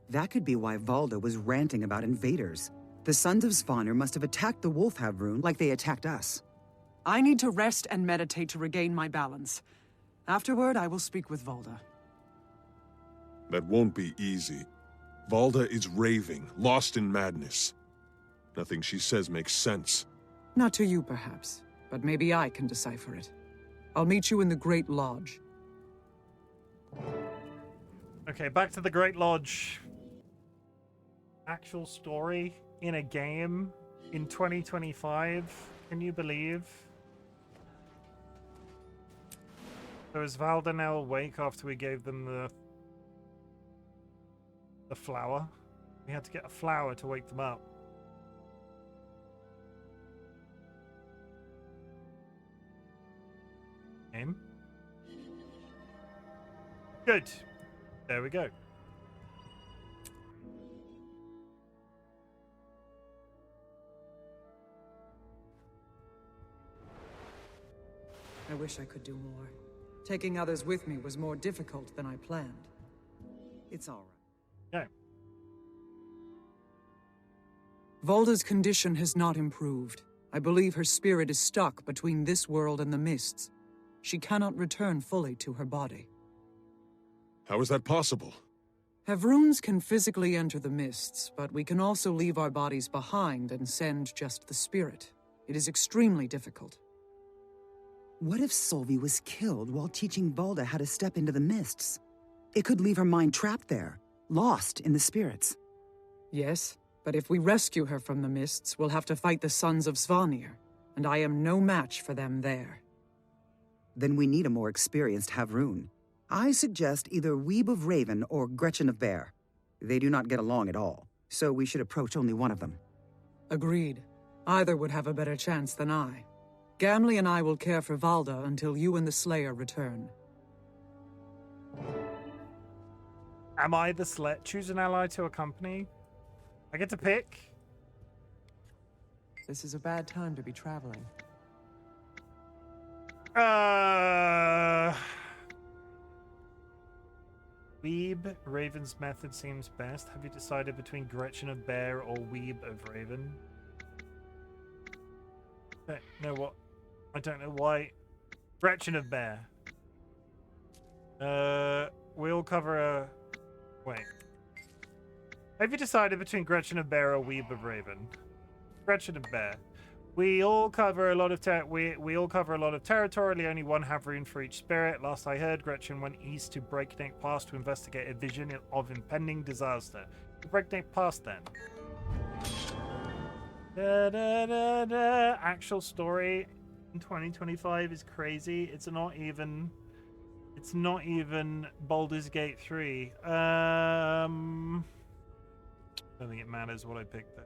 That could be why Valda was ranting about invaders. The Sons of Svanir must have attacked the Wolf Havrun like they attacked us. I need to rest and meditate to regain my balance. Afterward, I will speak with Valda. That won't be easy. Valda is raving, lost in madness. Nothing she says makes sense. Not to you, perhaps, but maybe I can decipher it. I'll meet you in the Great Lodge. Okay, back to the Great Lodge. Actual story in a game in 2025. Can you believe? So is Valda now awake after we gave them the flower? We had to get a flower to wake them up. Game. Good. There we go. I wish I could do more. Taking others with me was more difficult than I planned. It's all right. Okay. Volda's condition has not improved. I believe her spirit is stuck between this world and the mists. She cannot return fully to her body. How is that possible? Havruns can physically enter the mists, but we can also leave our bodies behind and send just the spirit. It is extremely difficult. What if Solvi was killed while teaching Volda how to step into the mists? It could leave her mind trapped there, lost in the spirits. Yes, but if we rescue her from the mists, we'll have to fight the Sons of Svanir, and I am no match for them there. Then we need a more experienced Havrun. I suggest either Weeb of Raven or Gretchen of Bear. They do not get along at all, so we should approach only one of them. Agreed. Either would have a better chance than I. Gamli and I will care for Valda until you and the Slayer return. Am I the Slayer? Choose an ally to accompany. I get to pick. This is a bad time to be traveling. Weeb, Raven's method seems best. Have you decided between Gretchen of Bear or Weeb of Raven? No, what? I don't know why. Gretchen of Bear. We'll cover a... Wait. Have you decided between Gretchen of Bear or Weeb of Raven? Gretchen of Bear. We all cover a lot of we all cover a lot of territory. Only one Havrun for each spirit. Last I heard, Gretchen went east to Breakneck Pass to investigate a vision of impending disaster. Breakneck Pass then. Actual story in 2025 is crazy. It's not even Baldur's Gate 3. I don't think it matters what I picked there.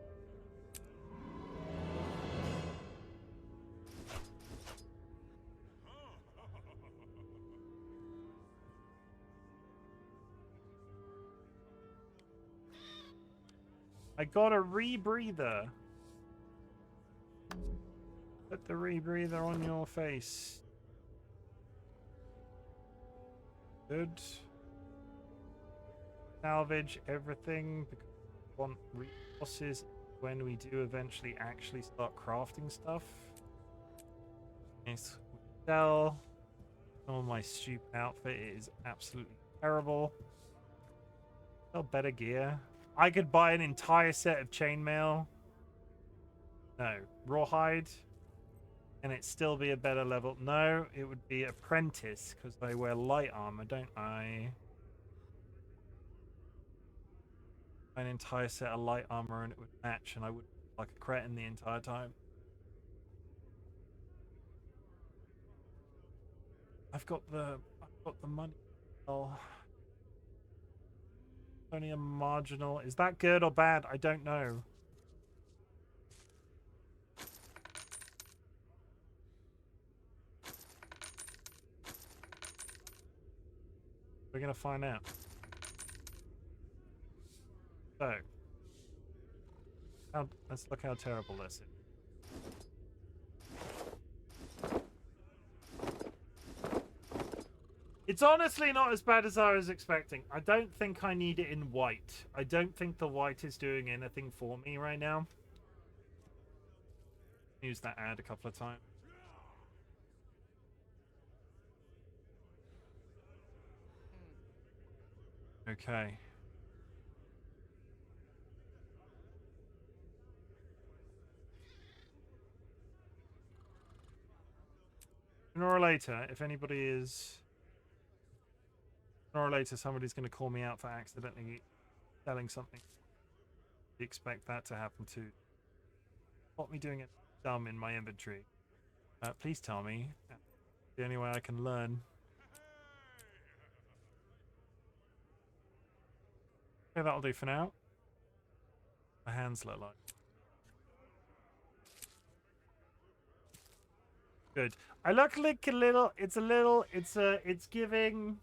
I got a rebreather. Put the rebreather on your face. Good. Salvage everything because we want resources when we do eventually actually start crafting stuff. Yes, sell. Oh, my stupid outfit is absolutely terrible. Sell better gear. I could buy an entire set of chainmail. No. Rawhide. And it still be a better level. No, it would be apprentice because I wear light armor, don't I? An entire set of light armor and it would match, and I would like a cretin the entire time. I've got the money. Oh. Only a marginal. Is that good or bad? I don't know. We're gonna find out. So, let's look how terrible this is. It's honestly not as bad as I was expecting. I don't think I need it in white. I don't think the white is doing anything for me right now. Use that ad a couple of times. Okay. Sooner or later, if anybody is Sooner or later, somebody's going to call me out for accidentally selling something. You expect that to happen too. What me doing it dumb in my inventory? Please tell me. The only way I can learn. Okay, that'll do for now. My hands look like. Good. I look like a little. It's giving.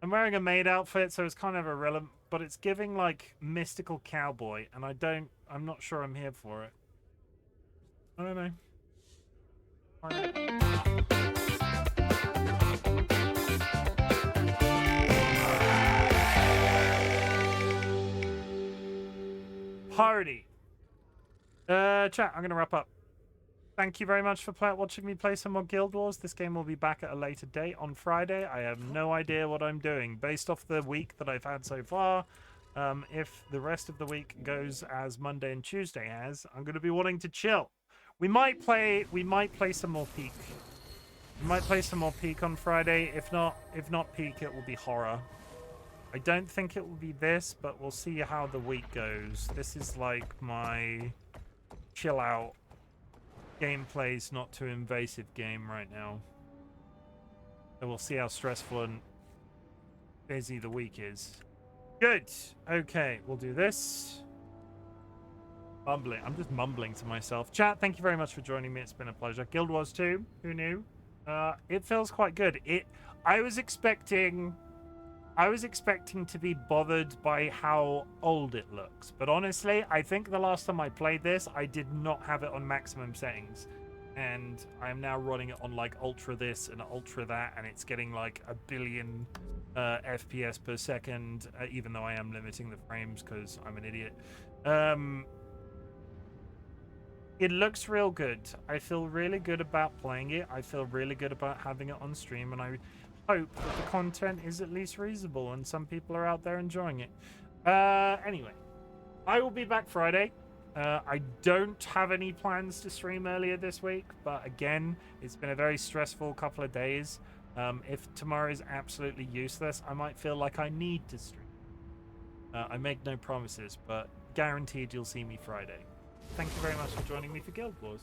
I'm wearing a Maid outfit, so it's kind of irrelevant, but it's giving like mystical cowboy, and I'm not sure I'm here for it. I don't know. Party. Chat, I'm going to wrap up. Thank you very much for watching me play some more Guild Wars. This game will be back at a later date on Friday. I have no idea what I'm doing. Based off the week that I've had so far, if the rest of the week goes as Monday and Tuesday has, I'm going to be wanting to chill. We might play some more Peak. We might play some more Peak on Friday. If not Peak, it will be horror. I don't think it will be this, but we'll see how the week goes. This is like my chill out gameplay's not too invasive game right now. So we'll see how stressful and busy the week is. Good. Okay, we'll do this. Mumbling. I'm just mumbling to myself. Chat, thank you very much for joining me. It's been a pleasure. Guild Wars 2. Who knew? It feels quite good. I was expecting to be bothered by how old it looks. But honestly, I think the last time I played this, I did not have it on maximum settings. And I'm now running it on like ultra this and ultra that, and it's getting like 1 billion FPS per second, even though I am limiting the frames because I'm an idiot. It looks real good. I feel really good about playing it. I feel really good about having it on stream, and I hope that the content is at least reasonable and some people are out there enjoying it. Anyway, I will be back Friday. I don't have any plans to stream earlier this week, but again, it's been a very stressful couple of days. If tomorrow is absolutely useless, I might feel like I need to stream. I make no promises, but guaranteed you'll see me Friday. Thank you very much for joining me for Guild Wars.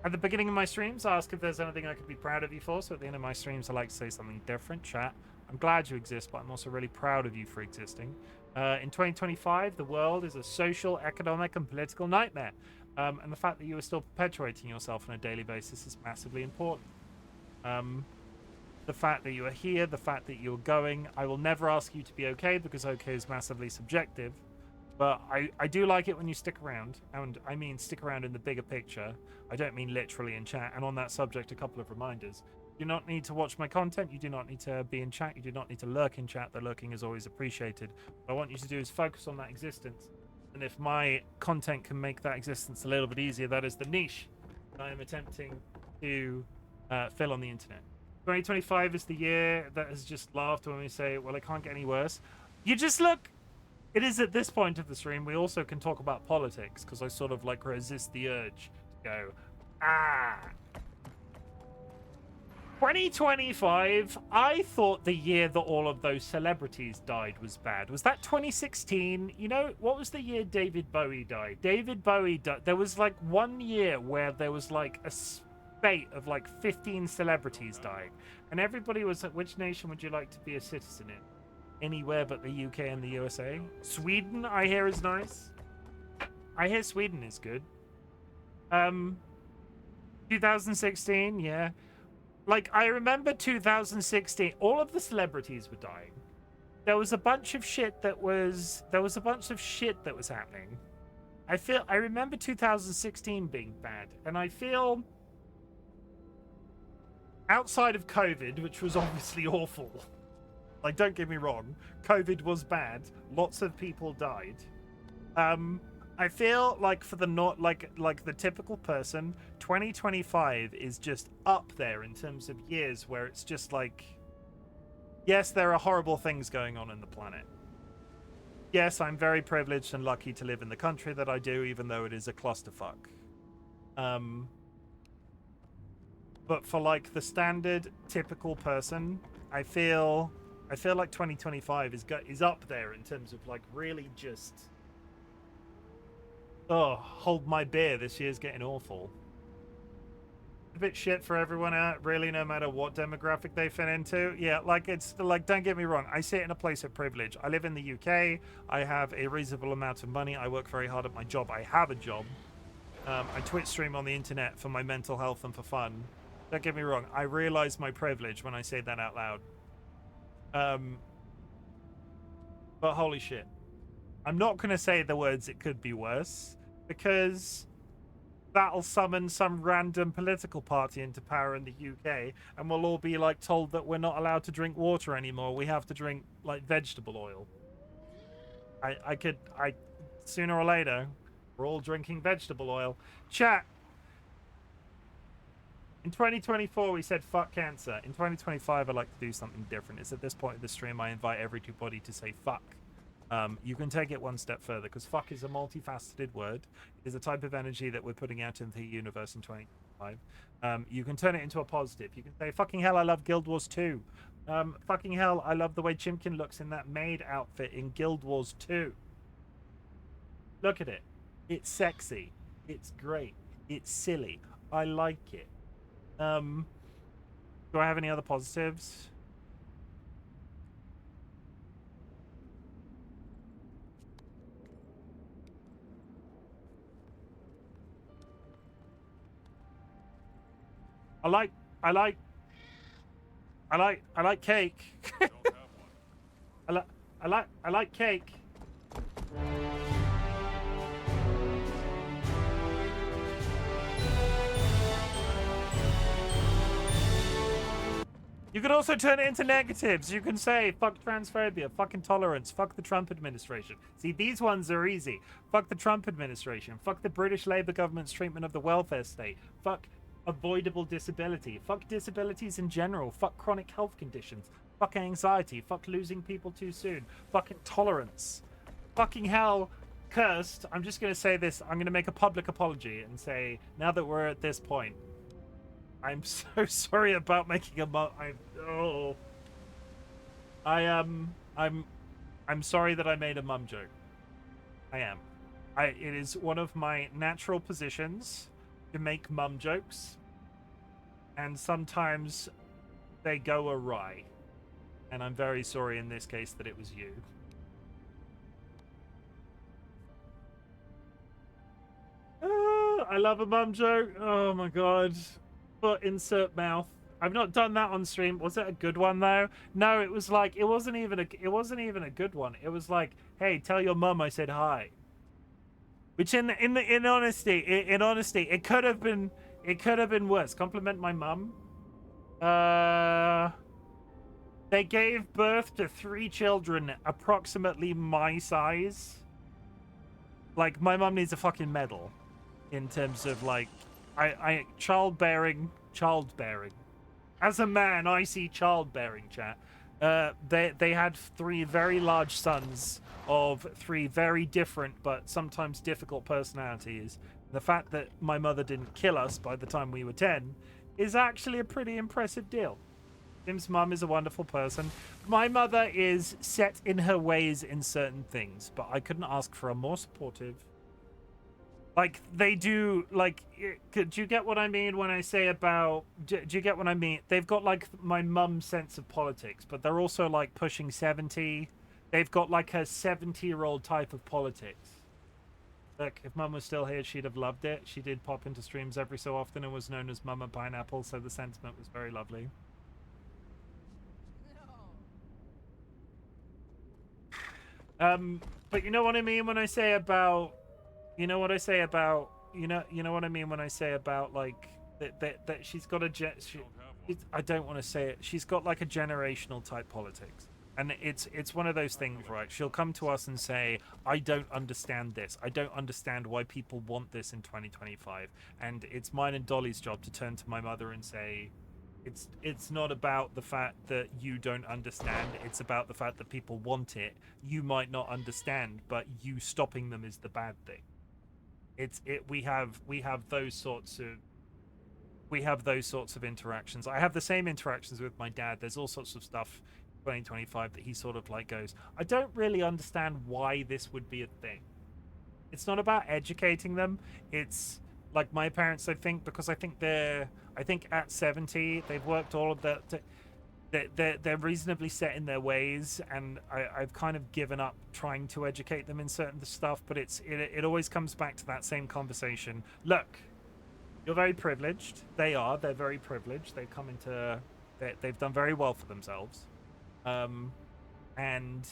At the beginning of my streams, I ask if there's anything I could be proud of you for. So at the end of my streams, I like to say something different. Chat, I'm glad you exist, but I'm also really proud of you for existing. In 2025, the world is a social, economic, and political nightmare. And the fact that you are still perpetuating yourself on a daily basis is massively important. The fact that you are here, the fact that you're going, I will never ask you to be okay because okay is massively subjective. But I do like it when you stick around, and I mean stick around in the bigger picture. I don't mean literally in chat. And on that subject, a couple of reminders. You do not need to watch my content. You do not need to be in chat. You do not need to lurk in chat. The lurking is always appreciated. What I want you to do is focus on that existence. And if my content can make that existence a little bit easier, that is the niche that I am attempting to fill on the internet. 2025 is the year that has just laughed when we say, well, it can't get any worse. You just look... It is at this point of the stream we also can talk about politics, because I sort of like resist the urge to go, 2025, I thought the year that all of those celebrities died was bad. Was that 2016? You know, what was the year David Bowie died? David Bowie died. There was like 1 year where there was like a spate of like 15 celebrities dying. And everybody was like, which nation would you like to be a citizen in? Anywhere but the UK and the USA. Sweden, I hear, is nice. I hear Sweden is good. 2016, yeah. Like, I remember 2016, all of the celebrities were dying. There was a bunch of shit that was happening. I remember 2016 being bad, and I feel outside of COVID, which was obviously awful. Like, don't get me wrong, COVID was bad. Lots of people died. I feel like for the like the typical person, 2025 is just up there in terms of years where it's just like, yes, there are horrible things going on in the planet. Yes, I'm very privileged and lucky to live in the country that I do, even though it is a clusterfuck. But for like the standard typical person, I feel like 2025 is up there in terms of like really just hold my beer. This year's getting awful. A bit shit for everyone out, really, no matter what demographic they fit into. Yeah, like it's like, don't get me wrong, I sit in a place of privilege. I live in the UK. I have a reasonable amount of money. I work very hard at my job. I have a job. I Twitch stream on the internet for my mental health and for fun. Don't get me wrong, I realize my privilege when I say that out loud. But holy shit. I'm not going to say the words "it could be worse," because that'll summon some random political party into power in the UK, and we'll all be like told that we're not allowed to drink water anymore. We have to drink like vegetable oil. I sooner or later, we're all drinking vegetable oil. Chat. In 2024, we said fuck cancer. In 2025, I'd like to do something different. It's at this point of the stream, I invite everybody to say fuck. You can take it one step further, because fuck is a multifaceted word. It is a type of energy that we're putting out into the universe in 2025. You can turn it into a positive. You can say, fucking hell, I love Guild Wars 2. Fucking hell, I love the way Chimken looks in that Maid outfit in Guild Wars 2. Look at it. It's sexy. It's great. It's silly. I like it. Do I have any other positives? I like cake. I like cake. You can also turn it into negatives. You can say, fuck transphobia, fuck intolerance, fuck the Trump administration. See, these ones are easy. Fuck the Trump administration. Fuck the British Labour government's treatment of the welfare state. Fuck avoidable disability. Fuck disabilities in general. Fuck chronic health conditions. Fuck anxiety. Fuck losing people too soon. Fuck intolerance. Fucking hell, cursed. I'm just going to say this. I'm going to make a public apology and say, now that we're at this point, I'm so sorry about making a I'm sorry that I made a mum joke. I am. It is one of my natural positions to make mum jokes, and sometimes they go awry. And I'm very sorry in this case that it was you. I love a mum joke. Oh my god. But insert mouth. I've not done that on stream. Was it a good one though? No, it was like it wasn't even a good one. It was like, hey, tell your mum I said hi. Which in honesty, it could have been worse. Compliment my mum. They gave birth to 3 children approximately my size. Like, my mum needs a fucking medal in terms of like childbearing. As a man, I see childbearing, chat. They had 3 very large sons of 3 very different but sometimes difficult personalities. The fact that my mother didn't kill us by the time we were 10 is actually a pretty impressive deal. Jim's mum is a wonderful person. My mother is set in her ways in certain things, but I couldn't ask for a more supportive. Like, they do, like, do you get what I mean when I say about, do you get what I mean? They've got, like, my mum's sense of politics, but they're also, like, pushing 70. They've got, like, a 70-year-old type of politics. Look, if mum was still here, she'd have loved it. She did pop into streams every so often and was known as Mama Pineapple, so the sentiment was very lovely. But you know what I mean when I say about... You know what I say about, you know what I mean when I say about, like, that she's got a, I don't want to say it, she's got, like, a generational type politics. And it's one of those things, right? She'll come to us and say, I don't understand this. I don't understand why people want this in 2025. And it's mine and Dolly's job to turn to my mother and say, it's not about the fact that you don't understand. It's about the fact that people want it. You might not understand, but you stopping them is the bad thing. We have those sorts of we have those sorts of interactions. I have the same interactions with my dad. There's all sorts of stuff 2025 that he sort of like goes, I don't really understand why this would be a thing. It's not about educating them. It's like my parents, I think, because I think at 70 they've worked all of that. They're reasonably set in their ways, and I've kind of given up trying to educate them in certain stuff. But it always comes back to that same conversation. Look, you're very privileged. They're very privileged. They've come into, they've done very well for themselves, and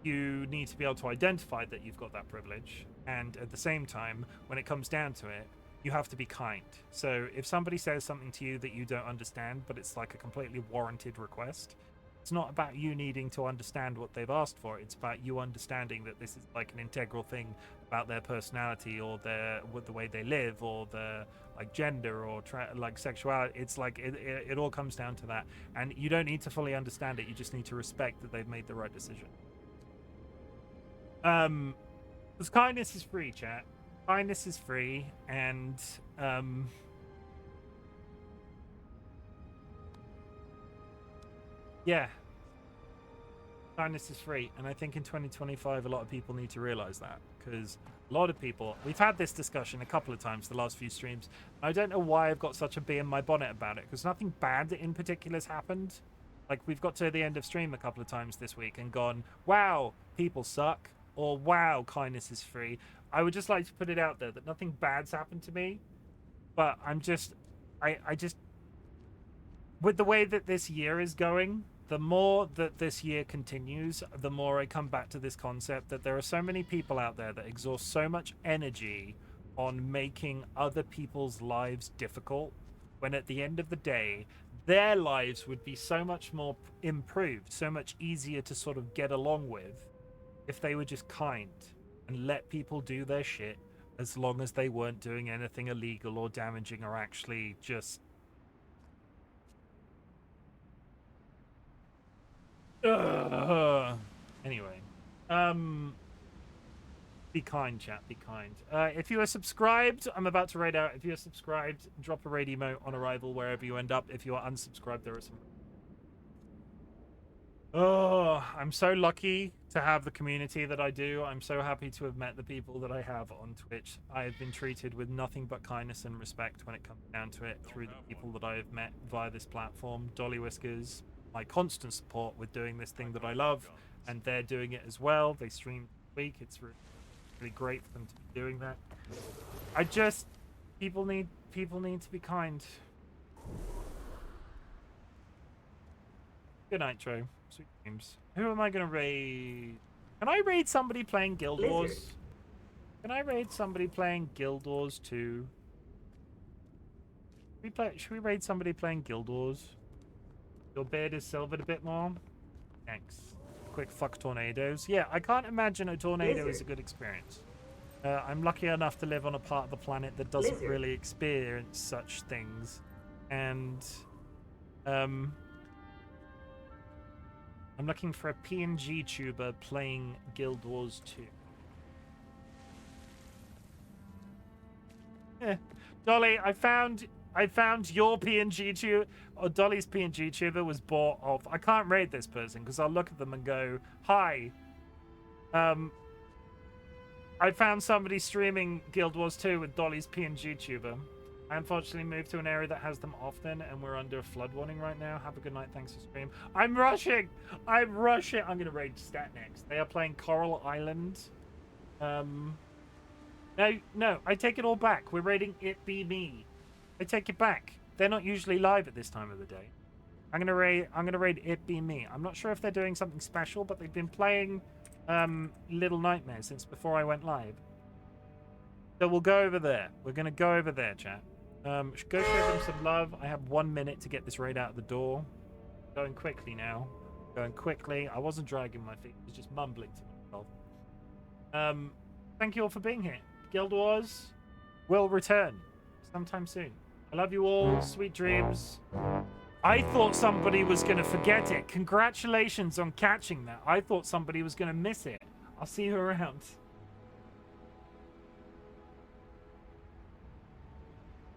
you need to be able to identify that you've got that privilege. And at the same time, when it comes down to it, you have to be kind. So if somebody says something to you that you don't understand, but it's like a completely warranted request, it's not about you needing to understand what they've asked for. It's about you understanding that this is like an integral thing about their personality, or the way they live, or their like gender, or like sexuality. It's like it all comes down to that, and you don't need to fully understand it. You just need to respect that they've made the right decision. Because kindness is free, chat. Kindness is free, and yeah, kindness is free. And I think in 2025 a lot of people need to realize that, because a lot of people, we've had this discussion a couple of times the last few streams. I don't know why I've got such a bee in my bonnet about it, because nothing bad in particular has happened. Like, we've got to the end of stream a couple of times this week and gone, wow, people suck, or wow, kindness is free. I would just like to put it out there that nothing bad's happened to me, but I just, with the way that this year is going, the more that this year continues, the more I come back to this concept that there are so many people out there that exhaust so much energy on making other people's lives difficult, when at the end of the day, their lives would be so much more improved, so much easier to sort of get along with if they were just kind and let people do their shit, as long as they weren't doing anything illegal or damaging, or actually just anyway, be kind, chat, be kind. If you are subscribed, I'm about to raid out. If you are subscribed, drop a raid emote on arrival wherever you end up. If you are unsubscribed, there are some. Oh, I'm so lucky to have the community that I do. I'm so happy to have met the people that I have on Twitch. I have been treated with nothing but kindness and respect when it comes down to it, through the people that I have met via this platform. DollyWhiskers, my constant support with doing this thing that I love, and they're doing it as well. They stream this week. It's really great for them to be doing that. People need to be kind. Good night, Tro. Sweet dreams. Who am I gonna raid? Can I raid somebody playing Guild Wars? Can I raid somebody playing Guild Wars 2? Should we raid somebody playing Guild Wars? Your beard is silvered a bit more. Thanks. Quick fuck tornadoes. Yeah, I can't imagine a tornado is a good experience. I'm lucky enough to live on a part of the planet that doesn't really experience such things, and I'm looking for a PNG tuber playing Guild Wars 2. Yeah. Dolly, I found your PNG tuber, or Dolly's PNG tuber was bought off. I can't raid this person because I'll look at them and go, hi. I found somebody streaming Guild Wars 2 with Dolly's PNG tuber. I unfortunately moved to an area that has them often, and we're under a flood warning right now. Have a good night. Thanks for stream. I'm rushing. I'm going to raid Stat next. They are playing Coral Island. No, I take it all back. We're raiding It Be Me. I take it back. They're not usually live at this time of the day. I'm gonna raid It Be Me. I'm not sure if they're doing something special, but they've been playing Little Nightmares since before I went live. So we'll go over there. We're gonna go over there, chat. Go show them some love. I have 1 minute to get this raid out the door. Going quickly now. Going quickly. I wasn't dragging my feet. I was just mumbling to myself. Thank you all for being here. Guild Wars will return sometime soon. I love you all. Sweet dreams. I thought somebody was going to forget it. Congratulations on catching that. I thought somebody was going to miss it. I'll see you around.